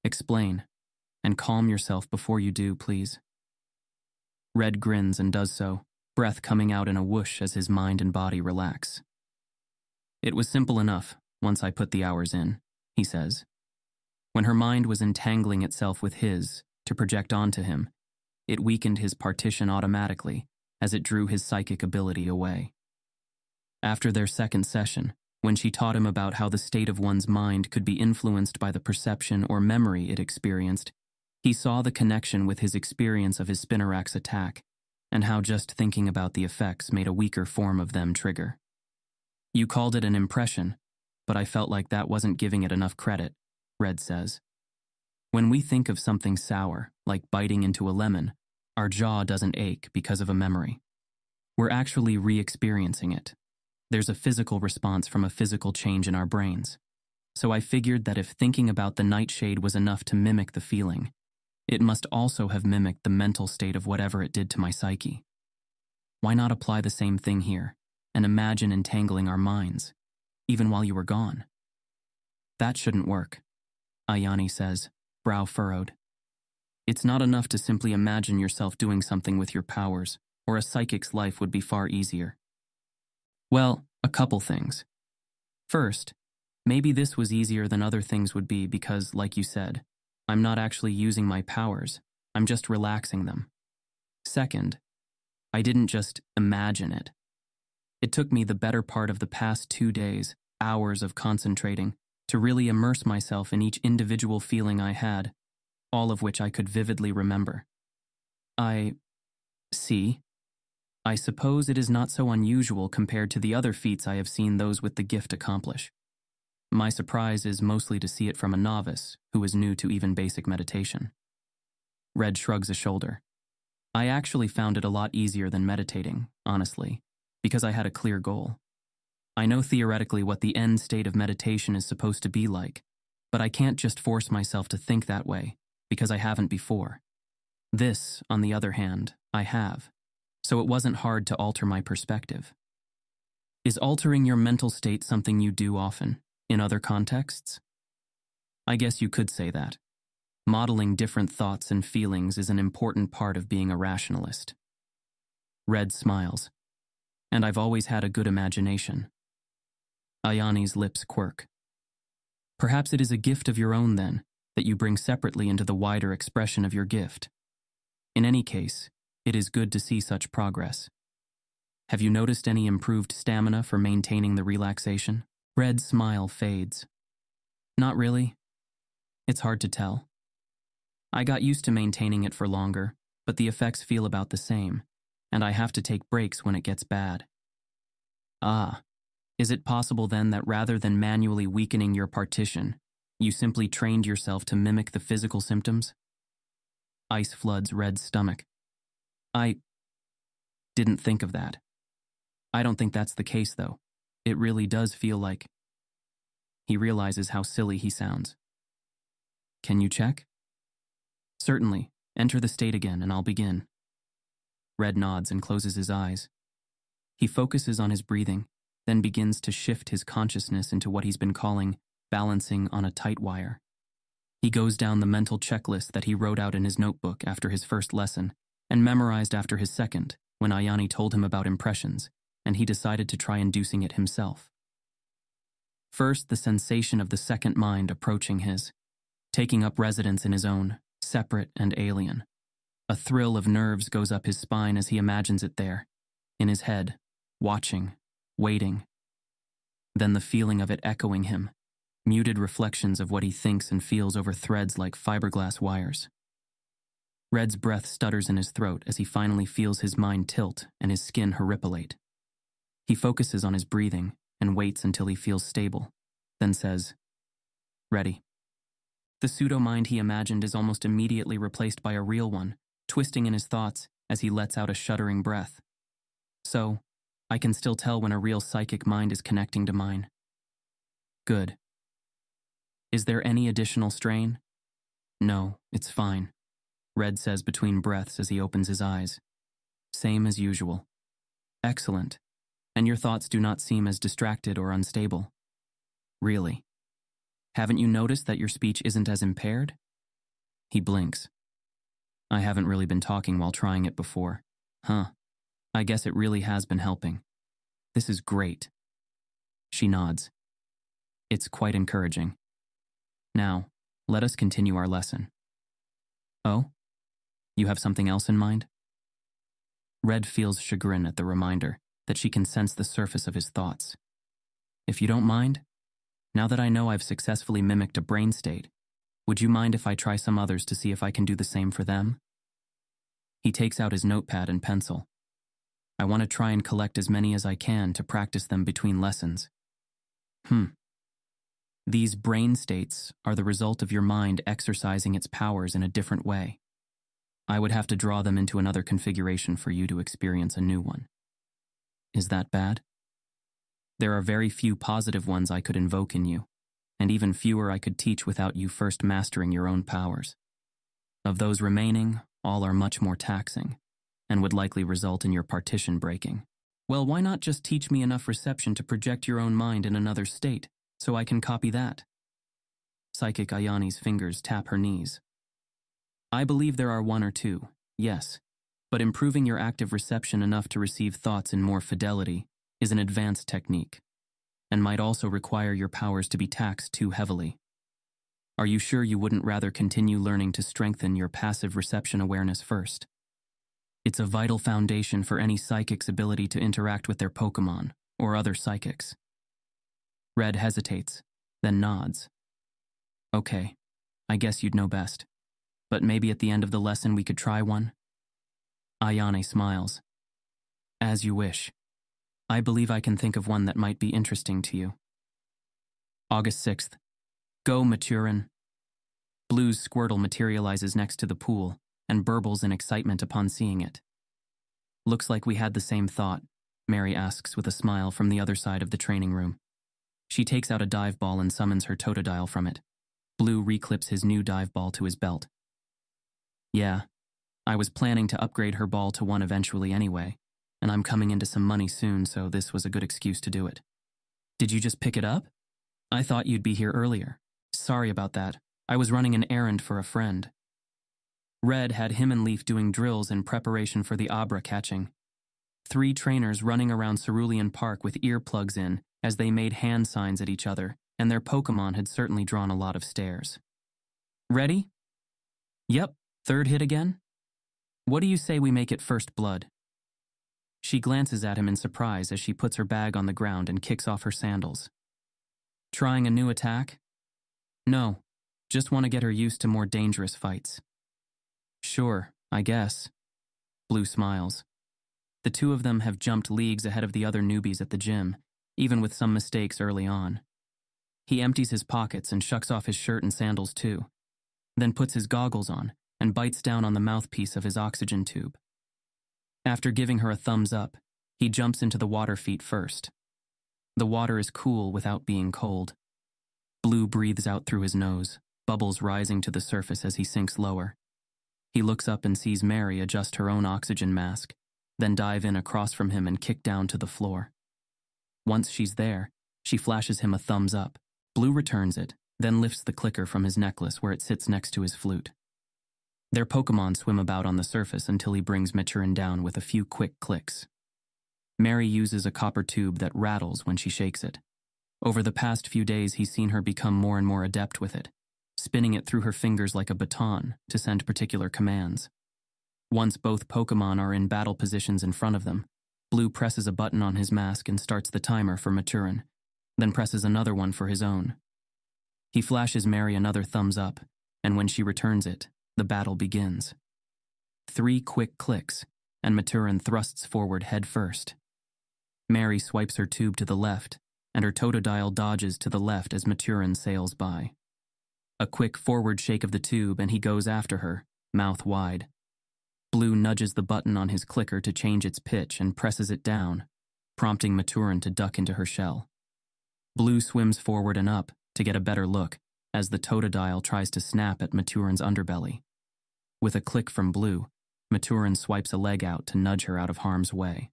Explain, and calm yourself before you do, please. Red grins and does so, breath coming out in a whoosh as his mind and body relax. It was simple enough, once I put the hours in, he says. When her mind was entangling itself with his, to project onto him, it weakened his partition automatically as it drew his psychic ability away. After their second session, when she taught him about how the state of one's mind could be influenced by the perception or memory it experienced, he saw the connection with his experience of his Spinarak's attack, and how just thinking about the effects made a weaker form of them trigger. You called it an impression, but I felt like that wasn't giving it enough credit, Red says. When we think of something sour, like biting into a lemon, our jaw doesn't ache because of a memory. We're actually re-experiencing it. There's a physical response from a physical change in our brains. So I figured that if thinking about the nightshade was enough to mimic the feeling, it must also have mimicked the mental state of whatever it did to my psyche. Why not apply the same thing here, and imagine entangling our minds, even while you were gone? That shouldn't work, Ayani says, brow furrowed. It's not enough to simply imagine yourself doing something with your powers, or a psychic's life would be far easier. Well, a couple things. First, maybe this was easier than other things would be because, like you said, I'm not actually using my powers, I'm just relaxing them. Second, I didn't just imagine it. It took me the better part of the past 2 days, hours of concentrating, to really immerse myself in each individual feeling I had, all of which I could vividly remember. See, I suppose it is not so unusual compared to the other feats I have seen those with the gift accomplish. My surprise is mostly to see it from a novice who is new to even basic meditation. Red shrugs a shoulder. I actually found it a lot easier than meditating, honestly, because I had a clear goal. I know theoretically what the end state of meditation is supposed to be like, but I can't just force myself to think that way, because I haven't before. This, on the other hand, I have, so it wasn't hard to alter my perspective. Is altering your mental state something you do often, in other contexts? I guess you could say that. Modeling different thoughts and feelings is an important part of being a rationalist. Red smiles. And I've always had a good imagination. Ayani's lips quirk. Perhaps it is a gift of your own then, that you bring separately into the wider expression of your gift. In any case, it is good to see such progress. Have you noticed any improved stamina for maintaining the relaxation? Red's smile fades. Not really. It's hard to tell. I got used to maintaining it for longer, but the effects feel about the same, and I have to take breaks when it gets bad. Ah, is it possible then that rather than manually weakening your partition, you simply trained yourself to mimic the physical symptoms? Ice floods Red's stomach. I didn't think of that. I don't think that's the case, though. It really does feel like... He realizes how silly he sounds. Can you check? Certainly. Enter the state again, and I'll begin. Red nods and closes his eyes. He focuses on his breathing, then begins to shift his consciousness into what he's been calling balancing on a tight wire. He goes down the mental checklist that he wrote out in his notebook after his first lesson and memorized after his second when Ayani told him about impressions, and he decided to try inducing it himself. First, the sensation of the second mind approaching his, taking up residence in his own, separate and alien. A thrill of nerves goes up his spine as he imagines it there, in his head, watching, waiting. Then the feeling of it echoing him, muted reflections of what he thinks and feels over threads like fiberglass wires. Red's breath stutters in his throat as he finally feels his mind tilt and his skin horripilate. He focuses on his breathing and waits until he feels stable, then says, "Ready." The pseudo-mind he imagined is almost immediately replaced by a real one, twisting in his thoughts as he lets out a shuddering breath. So, I can still tell when a real psychic mind is connecting to mine. Good. Is there any additional strain? No, it's fine, Red says between breaths as he opens his eyes. Same as usual. Excellent. And your thoughts do not seem as distracted or unstable. Really? Haven't you noticed that your speech isn't as impaired? He blinks. I haven't really been talking while trying it before. Huh. I guess it really has been helping. This is great. She nods. It's quite encouraging. Now, let us continue our lesson. Oh? You have something else in mind? Red feels chagrin at the reminder that she can sense the surface of his thoughts. If you don't mind, now that I know I've successfully mimicked a brain state, would you mind if I try some others to see if I can do the same for them? He takes out his notepad and pencil. I want to try and collect as many as I can to practice them between lessons. These brain states are the result of your mind exercising its powers in a different way. I would have to draw them into another configuration for you to experience a new one. Is that bad? There are very few positive ones I could invoke in you, and even fewer I could teach without you first mastering your own powers. Of those remaining, all are much more taxing, and would likely result in your partition breaking. Well, why not just teach me enough reception to project your own mind in another state, so I can copy that? Psychic Ayani's fingers tap her knees. I believe there are one or two, yes, but improving your active reception enough to receive thoughts in more fidelity is an advanced technique, and might also require your powers to be taxed too heavily. Are you sure you wouldn't rather continue learning to strengthen your passive reception awareness first? It's a vital foundation for any psychic's ability to interact with their Pokémon or other psychics. Red hesitates, then nods. Okay, I guess you'd know best. But maybe at the end of the lesson we could try one? Ayane smiles. As you wish. I believe I can think of one that might be interesting to you. August 6th. Go, Maturin. Blue's Squirtle materializes next to the pool and burbles in excitement upon seeing it. Looks like we had the same thought, Mary asks with a smile from the other side of the training room. She takes out a dive ball and summons her Totodile from it. Blue reclips his new dive ball to his belt. Yeah, I was planning to upgrade her ball to one eventually anyway, and I'm coming into some money soon, so this was a good excuse to do it. Did you just pick it up? I thought you'd be here earlier. Sorry about that. I was running an errand for a friend. Red had him and Leaf doing drills in preparation for the Abra catching. 3 trainers running around Cerulean Park with earplugs in as they made hand signs at each other, and their Pokémon had certainly drawn a lot of stares. Ready? Yep, third hit again? What do you say we make it first blood? She glances at him in surprise as she puts her bag on the ground and kicks off her sandals. Trying a new attack? No, just want to get her used to more dangerous fights. Sure, I guess. Blue smiles. The two of them have jumped leagues ahead of the other newbies at the gym, even with some mistakes early on. He empties his pockets and shucks off his shirt and sandals too, then puts his goggles on and bites down on the mouthpiece of his oxygen tube. After giving her a thumbs up, he jumps into the water feet first. The water is cool without being cold. Blue breathes out through his nose, bubbles rising to the surface as he sinks lower. He looks up and sees Mary adjust her own oxygen mask, then dive in across from him and kick down to the floor. Once she's there, she flashes him a thumbs up. Blue returns it, then lifts the clicker from his necklace where it sits next to his flute. Their Pokémon swim about on the surface until he brings Maturin down with a few quick clicks. Mary uses a copper tube that rattles when she shakes it. Over the past few days, he's seen her become more and more adept with it, spinning it through her fingers like a baton to send particular commands. Once both Pokémon are in battle positions in front of them, Blue presses a button on his mask and starts the timer for Maturin, then presses another one for his own. He flashes Mary another thumbs up, and when she returns it, the battle begins. 3 quick clicks, and Maturin thrusts forward head first. Mary swipes her tube to the left, and her Totodile dodges to the left as Maturin sails by. A quick forward shake of the tube and he goes after her, mouth wide. Blue nudges the button on his clicker to change its pitch and presses it down, prompting Maturin to duck into her shell. Blue swims forward and up to get a better look as the Totodile tries to snap at Maturin's underbelly. With a click from Blue, Maturin swipes a leg out to nudge her out of harm's way.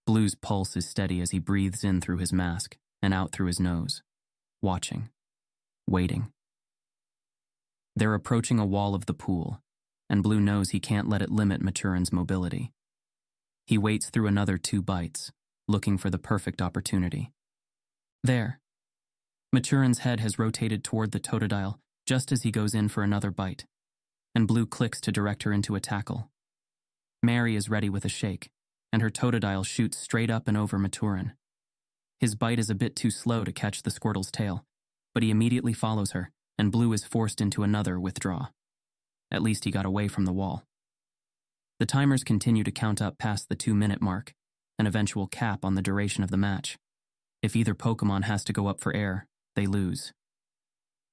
Blue's pulse is steady as he breathes in through his mask and out through his nose, watching, waiting. They're approaching a wall of the pool, and Blue knows he can't let it limit Maturin's mobility. He waits through another 2 bites, looking for the perfect opportunity. There. Maturin's head has rotated toward the Totodile just as he goes in for another bite, and Blue clicks to direct her into a tackle. Mary is ready with a shake, and her Totodile shoots straight up and over Maturin. His bite is a bit too slow to catch the Squirtle's tail, but he immediately follows her, and Blue is forced into another withdraw. At least he got away from the wall. The timers continue to count up past the 2-minute mark, an eventual cap on the duration of the match. If either Pokémon has to go up for air, they lose.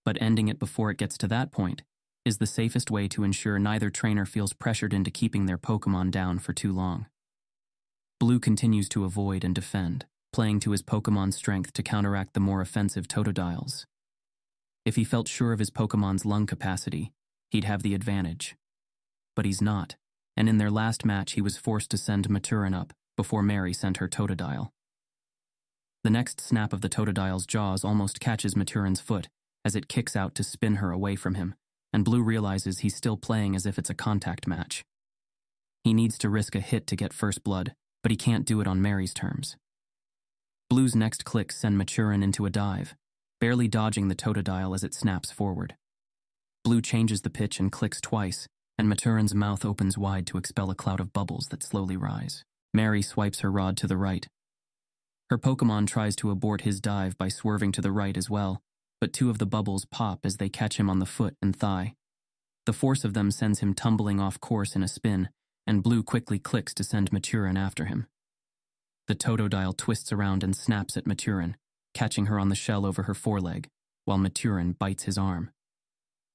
But ending it before it gets to that point is the safest way to ensure neither trainer feels pressured into keeping their Pokémon down for too long. Blue continues to avoid and defend, playing to his Pokémon's strength to counteract the more offensive Totodiles. If he felt sure of his Pokémon's lung capacity, he'd have the advantage. But he's not, and in their last match he was forced to send Maturin up before Mary sent her Totodile. The next snap of the Totodile's jaws almost catches Maturin's foot as it kicks out to spin her away from him, and Blue realizes he's still playing as if it's a contact match. He needs to risk a hit to get first blood, but he can't do it on Mary's terms. Blue's next clicks send Maturin into a dive, barely dodging the Totodile as it snaps forward. Blue changes the pitch and clicks twice, and Maturin's mouth opens wide to expel a cloud of bubbles that slowly rise. Mary swipes her rod to the right. Her Pokémon tries to abort his dive by swerving to the right as well, but 2 of the bubbles pop as they catch him on the foot and thigh. The force of them sends him tumbling off course in a spin, and Blue quickly clicks to send Maturin after him. The Totodile twists around and snaps at Maturin, catching her on the shell over her foreleg, while Maturin bites his arm.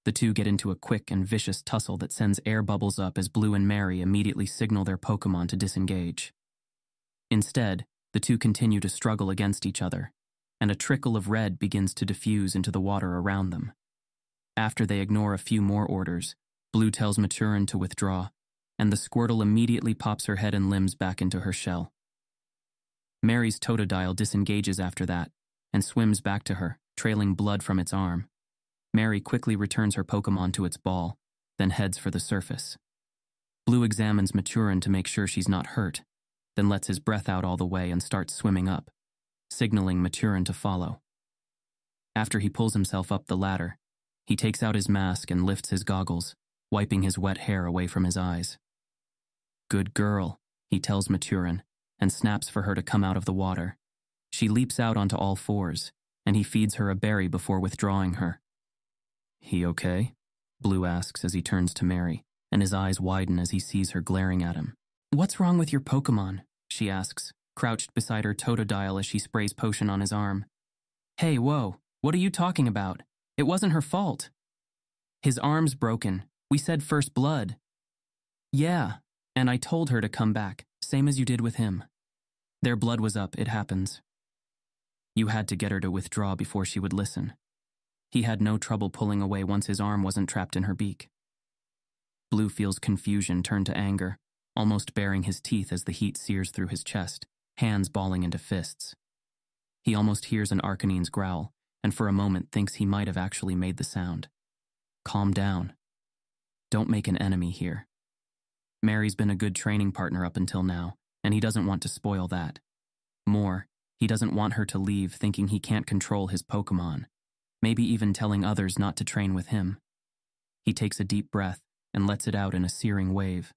The two get into a quick and vicious tussle that sends air bubbles up as Blue and Mary immediately signal their Pokémon to disengage. Instead, the two continue to struggle against each other, and a trickle of red begins to diffuse into the water around them. After they ignore a few more orders, Blue tells Maturin to withdraw, and the Squirtle immediately pops her head and limbs back into her shell. Mary's Totodile disengages after that, and swims back to her, trailing blood from its arm. Mary quickly returns her Pokémon to its ball, then heads for the surface. Blue examines Maturin to make sure she's not hurt, then lets his breath out all the way and starts swimming up, signaling Maturin to follow. After he pulls himself up the ladder, He takes out his mask and lifts his goggles, wiping his wet hair away from his eyes. "Good girl," he tells Maturin, and snaps for her to come out of the water. She leaps out onto all fours, and he feeds her a berry before withdrawing her. "He okay?" Blue asks as he turns to Mary, and his eyes widen as he sees her glaring at him. "What's wrong with your Pokémon?" she asks, crouched beside her Totodile as she sprays potion on his arm. "Hey, whoa, what are you talking about? It wasn't her fault." "His arm's broken. We said first blood." "Yeah, and I told her to come back, same as you did with him. Their blood was up, it happens." "You had to get her to withdraw before she would listen." He had no trouble pulling away once his arm wasn't trapped in her beak. Blue feels confusion turn to anger, almost baring his teeth as the heat sears through his chest, hands balling into fists. He almost hears an Arcanine's growl, and for a moment thinks he might have actually made the sound. Calm down. Don't make an enemy here. Mary's been a good training partner up until now, and he doesn't want to spoil that. More, he doesn't want her to leave thinking he can't control his Pokémon, maybe even telling others not to train with him. He takes a deep breath and lets it out in a searing wave.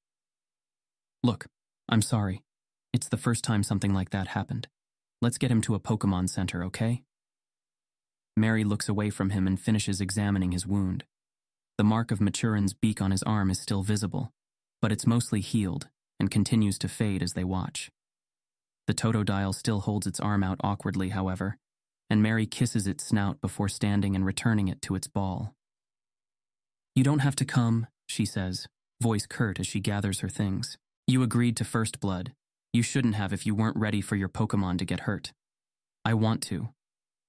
"Look, I'm sorry. It's the first time something like that happened. Let's get him to a Pokémon Center, okay?" Mary looks away from him and finishes examining his wound. The mark of Maturin's beak on his arm is still visible, but it's mostly healed and continues to fade as they watch. The Totodile still holds its arm out awkwardly, however, and Mary kisses its snout before standing and returning it to its ball. "You don't have to come," she says, voice curt as she gathers her things. "You agreed to first blood. You shouldn't have if you weren't ready for your Pokémon to get hurt. I want to.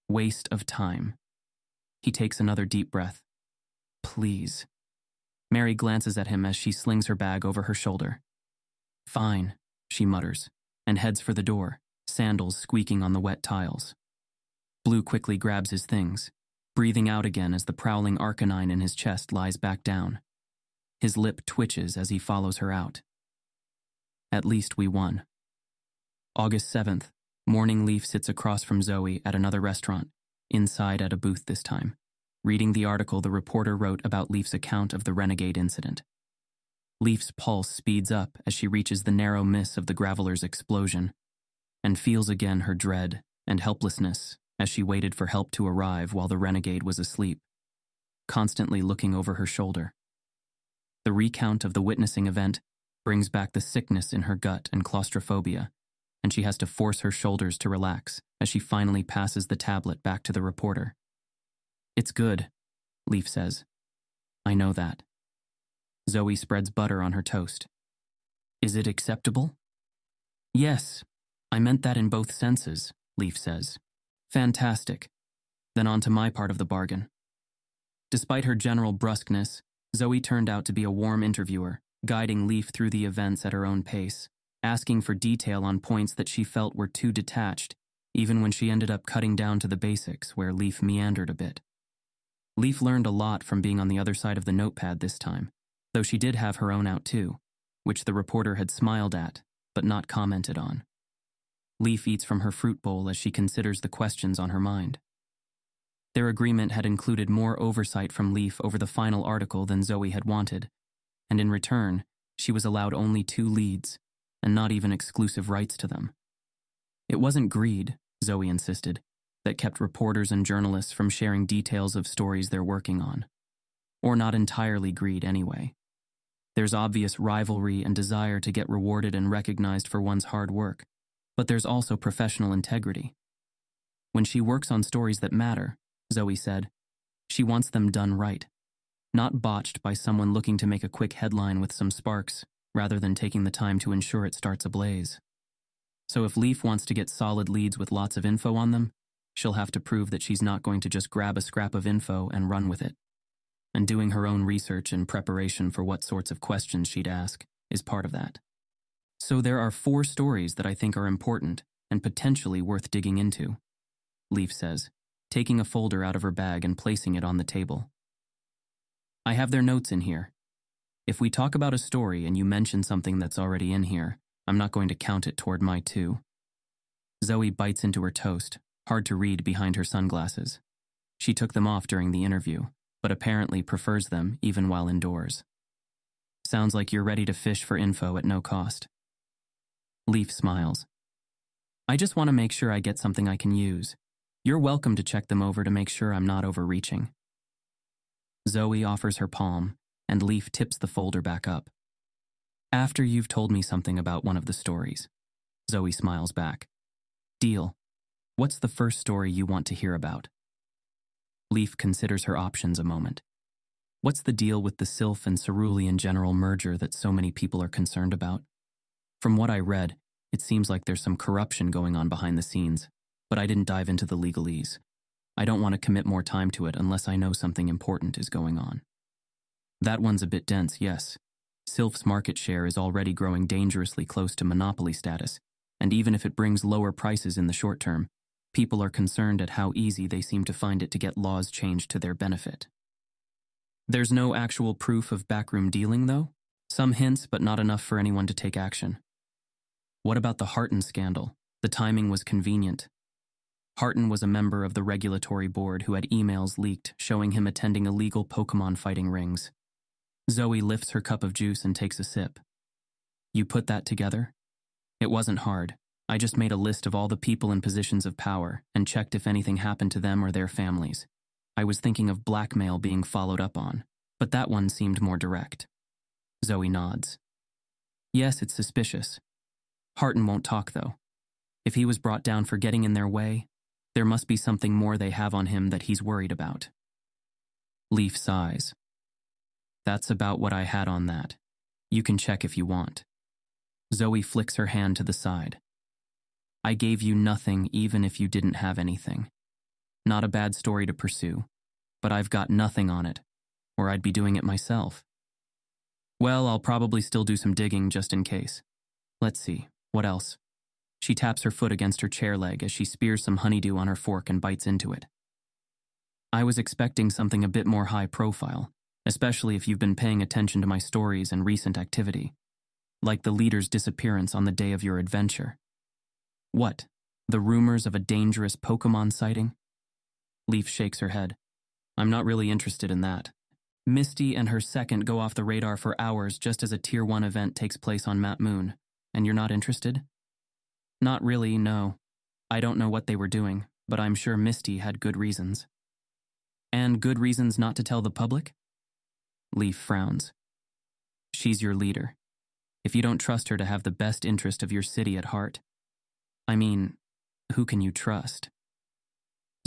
Waste of time." He takes another deep breath. "Please." Mary glances at him as she slings her bag over her shoulder. "Fine," she mutters, and heads for the door, sandals squeaking on the wet tiles. Blue quickly grabs his things, breathing out again as the prowling Arcanine in his chest lies back down. His lip twitches as he follows her out. At least we won. August 7th, Morning Leaf sits across from Zoe at another restaurant, inside at a booth this time, reading the article the reporter wrote about Leaf's account of the Renegade incident. Leaf's pulse speeds up as she reaches the narrow miss of the Graveler's explosion, and feels again her dread and helplessness as she waited for help to arrive while the Renegade was asleep, constantly looking over her shoulder. The recount of the witnessing event brings back the sickness in her gut and claustrophobia, and she has to force her shoulders to relax as she finally passes the tablet back to the reporter. "It's good," Leaf says. "I know that." Zoe spreads butter on her toast. "Is it acceptable?" "Yes, I meant that in both senses," Leaf says. "Fantastic. Then on to my part of the bargain." Despite her general brusqueness, Zoe turned out to be a warm interviewer, guiding Leaf through the events at her own pace, asking for detail on points that she felt were too detached, even when she ended up cutting down to the basics where Leaf meandered a bit. Leaf learned a lot from being on the other side of the notepad this time, though she did have her own out too, which the reporter had smiled at, but not commented on. Leaf eats from her fruit bowl as she considers the questions on her mind. Their agreement had included more oversight from Leaf over the final article than Zoe had wanted, and in return, she was allowed only 2 leads, and not even exclusive rights to them. It wasn't greed, Zoe insisted, that kept reporters and journalists from sharing details of stories they're working on. Or not entirely greed anyway. There's obvious rivalry and desire to get rewarded and recognized for one's hard work, but there's also professional integrity. When she works on stories that matter, Zoe said, she wants them done right, not botched by someone looking to make a quick headline with some sparks, rather than taking the time to ensure it starts ablaze. So if Leaf wants to get solid leads with lots of info on them, she'll have to prove that she's not going to just grab a scrap of info and run with it. And doing her own research and preparation for what sorts of questions she'd ask is part of that. So there are 4 stories that I think are important and potentially worth digging into, Leaf says, taking a folder out of her bag and placing it on the table. I have their notes in here. If we talk about a story and you mention something that's already in here, I'm not going to count it toward my 2. Zoe bites into her toast, hard to read behind her sunglasses. She took them off during the interview, but apparently prefers them even while indoors. Sounds like you're ready to fish for info at no cost. Leaf smiles. I just want to make sure I get something I can use. You're welcome to check them over to make sure I'm not overreaching. Zoe offers her palm, and Leaf tips the folder back up. After you've told me something about one of the stories. Zoe smiles back. Deal. What's the first story you want to hear about? Leaf considers her options a moment. What's the deal with the Sylph and Cerulean General merger that so many people are concerned about? From what I read, it seems like there's some corruption going on behind the scenes, but I didn't dive into the legalese. I don't want to commit more time to it unless I know something important is going on. That one's a bit dense, yes. Sylph's market share is already growing dangerously close to monopoly status, and even if it brings lower prices in the short term, people are concerned at how easy they seem to find it to get laws changed to their benefit. There's no actual proof of backroom dealing, though? Some hints, but not enough for anyone to take action. What about the Harton scandal? The timing was convenient. Harton was a member of the regulatory board who had emails leaked showing him attending illegal Pokemon fighting rings. Zoe lifts her cup of juice and takes a sip. You put that together? It wasn't hard. I just made a list of all the people in positions of power and checked if anything happened to them or their families. I was thinking of blackmail being followed up on, but that one seemed more direct. Zoe nods. Yes, it's suspicious. Harton won't talk, though. If he was brought down for getting in their way, there must be something more they have on him that he's worried about. Leaf sighs. That's about what I had on that. You can check if you want. Zoe flicks her hand to the side. I gave you nothing even if you didn't have anything. Not a bad story to pursue, but I've got nothing on it, or I'd be doing it myself. Well, I'll probably still do some digging just in case. Let's see, what else? She taps her foot against her chair leg as she spears some honeydew on her fork and bites into it. I was expecting something a bit more high profile, especially if you've been paying attention to my stories and recent activity, like the leader's disappearance on the day of your adventure. What? The rumors of a dangerous Pokemon sighting? Leaf shakes her head. I'm not really interested in that. Misty and her second go off the radar for hours just as a Tier 1 event takes place on Map Moon. And you're not interested? Not really, no. I don't know what they were doing, but I'm sure Misty had good reasons. And good reasons not to tell the public? Leaf frowns. She's your leader. If you don't trust her to have the best interest of your city at heart. I mean, who can you trust?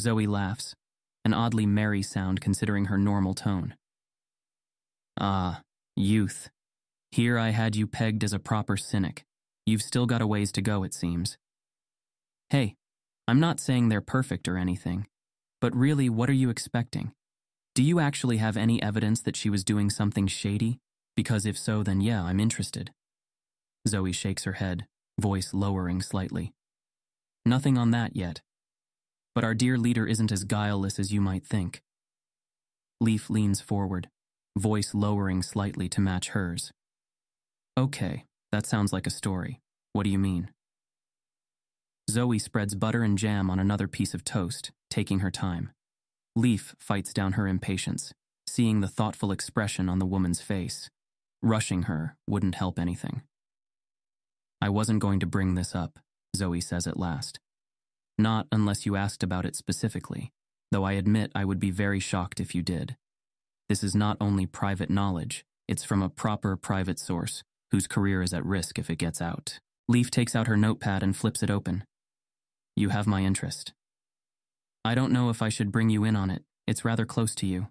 Zoe laughs, an oddly merry sound considering her normal tone. Ah, youth. Here I had you pegged as a proper cynic. You've still got a ways to go, it seems. Hey, I'm not saying they're perfect or anything, but really, what are you expecting? Do you actually have any evidence that she was doing something shady? Because if so, then yeah, I'm interested. Zoe shakes her head, voice lowering slightly. Nothing on that yet. But our dear leader isn't as guileless as you might think. Leaf leans forward, voice lowering slightly to match hers. Okay, that sounds like a story. What do you mean? Zoe spreads butter and jam on another piece of toast, taking her time. Leaf fights down her impatience, seeing the thoughtful expression on the woman's face. Rushing her wouldn't help anything. I wasn't going to bring this up, Zoe says at last. Not unless you asked about it specifically, though I admit I would be very shocked if you did. This is not only private knowledge, it's from a proper private source, whose career is at risk if it gets out. Leaf takes out her notepad and flips it open. You have my interest. I don't know if I should bring you in on it. It's rather close to you.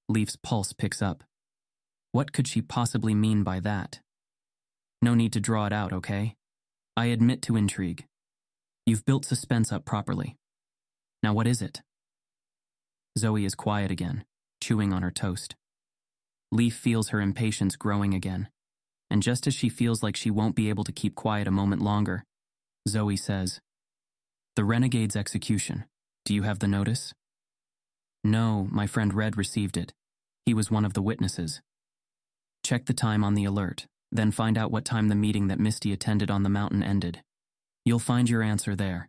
Leaf's pulse picks up. What could she possibly mean by that? No need to draw it out, okay? I admit to intrigue. You've built suspense up properly. Now what is it? Zoe is quiet again, chewing on her toast. Leaf feels her impatience growing again, and just as she feels like she won't be able to keep quiet a moment longer, Zoe says, The Renegade's execution. Do you have the notice? No, my friend Red received it. He was one of the witnesses. Check the time on the alert, then find out what time the meeting that Misty attended on the mountain ended. You'll find your answer there.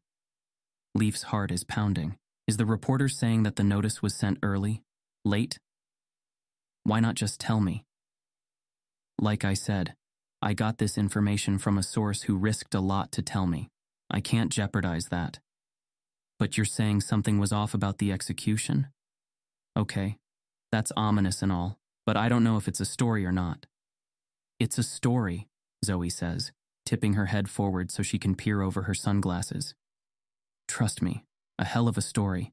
Leaf's heart is pounding. Is the reporter saying that the notice was sent early? Late? Why not just tell me? Like I said, I got this information from a source who risked a lot to tell me. I can't jeopardize that. But you're saying something was off about the execution? Okay, that's ominous and all, but I don't know if it's a story or not. It's a story, Zoe says, tipping her head forward so she can peer over her sunglasses. Trust me, a hell of a story.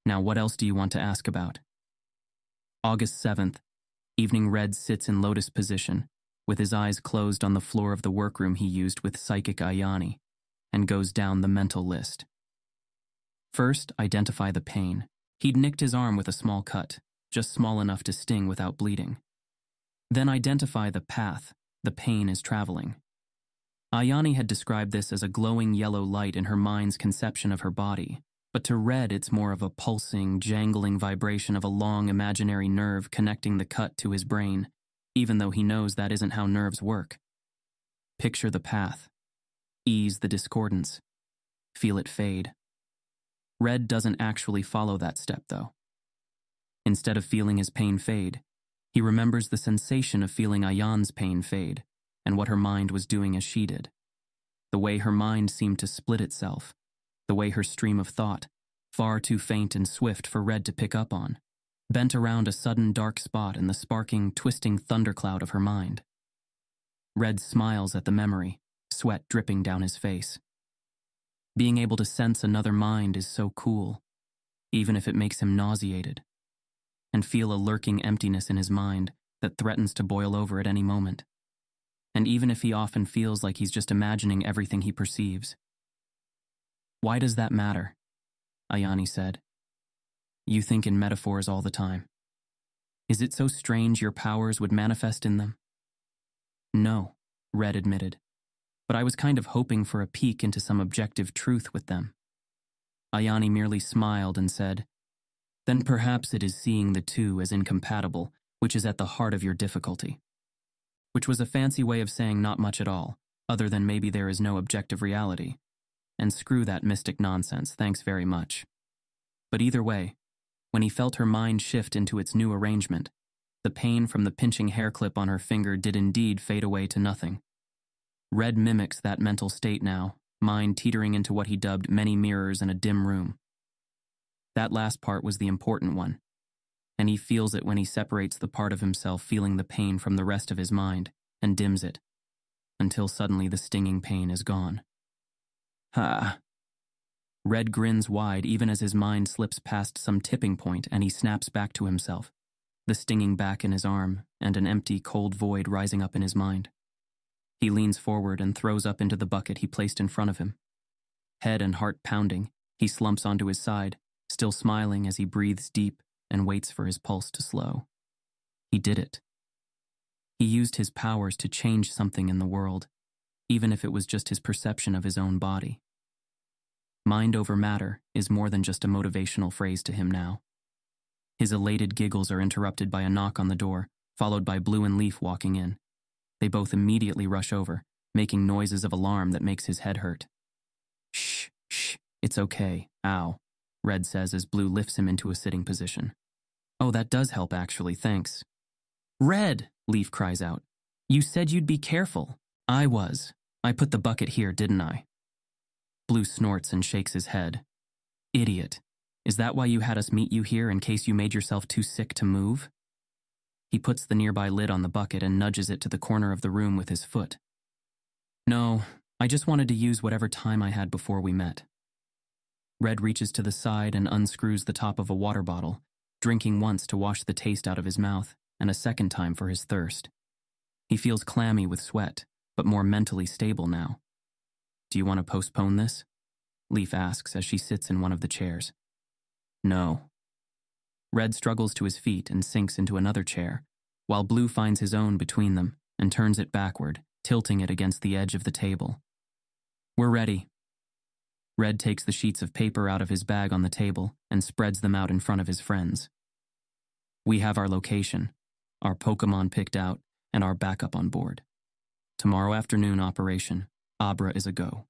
Now what else do you want to ask about? August 7th, Evening Red sits in lotus position, with his eyes closed on the floor of the workroom he used with Psychic Ayani, and goes down the mental list. First, identify the pain. He'd nicked his arm with a small cut, just small enough to sting without bleeding. Then identify the path the pain is traveling. Ayani had described this as a glowing yellow light in her mind's conception of her body, but to Red it's more of a pulsing, jangling vibration of a long imaginary nerve connecting the cut to his brain, even though he knows that isn't how nerves work. Picture the path. Ease the discordance. Feel it fade. Red doesn't actually follow that step, though. Instead of feeling his pain fade, he remembers the sensation of feeling Ayan's pain fade and what her mind was doing as she did. The way her mind seemed to split itself, the way her stream of thought, far too faint and swift for Red to pick up on, bent around a sudden dark spot in the sparking, twisting thundercloud of her mind. Red smiles at the memory, sweat dripping down his face. Being able to sense another mind is so cool, even if it makes him nauseated, and feel a lurking emptiness in his mind that threatens to boil over at any moment. And even if he often feels like he's just imagining everything he perceives. Why does that matter? Ayani said. You think in metaphors all the time. Is it so strange your powers would manifest in them? No, Red admitted. But I was kind of hoping for a peek into some objective truth with them. Ayani merely smiled and said, Then perhaps it is seeing the two as incompatible, which is at the heart of your difficulty. Which was a fancy way of saying not much at all, other than maybe there is no objective reality. And screw that mystic nonsense, thanks very much. But either way, when he felt her mind shift into its new arrangement, the pain from the pinching hair clip on her finger did indeed fade away to nothing. Red mimics that mental state now, mind teetering into what he dubbed many mirrors in a dim room. That last part was the important one, and he feels it when he separates the part of himself feeling the pain from the rest of his mind and dims it, until suddenly the stinging pain is gone. Ha! Red grins wide even as his mind slips past some tipping point and he snaps back to himself, the stinging back in his arm and an empty, cold void rising up in his mind. He leans forward and throws up into the bucket he placed in front of him. Head and heart pounding, he slumps onto his side, still smiling as he breathes deep and waits for his pulse to slow. He did it. He used his powers to change something in the world, even if it was just his perception of his own body. Mind over matter is more than just a motivational phrase to him now. His elated giggles are interrupted by a knock on the door, followed by Blue and Leaf walking in. They both immediately rush over, making noises of alarm that makes his head hurt. Shh, shh, it's okay, ow, Red says as Blue lifts him into a sitting position. Oh, that does help actually, thanks. Red, Leaf cries out. You said you'd be careful. I was. I put the bucket here, didn't I? Blue snorts and shakes his head. Idiot. Is that why you had us meet you here in case you made yourself too sick to move? He puts the nearby lid on the bucket and nudges it to the corner of the room with his foot. No, I just wanted to use whatever time I had before we met. Red reaches to the side and unscrews the top of a water bottle, drinking once to wash the taste out of his mouth and a second time for his thirst. He feels clammy with sweat, but more mentally stable now. Do you want to postpone this? Leaf asks as she sits in one of the chairs. No. Red struggles to his feet and sinks into another chair, while Blue finds his own between them and turns it backward, tilting it against the edge of the table. We're ready. Red takes the sheets of paper out of his bag on the table and spreads them out in front of his friends. We have our location, our Pokémon picked out, and our backup on board. Tomorrow afternoon operation, Abra is a go.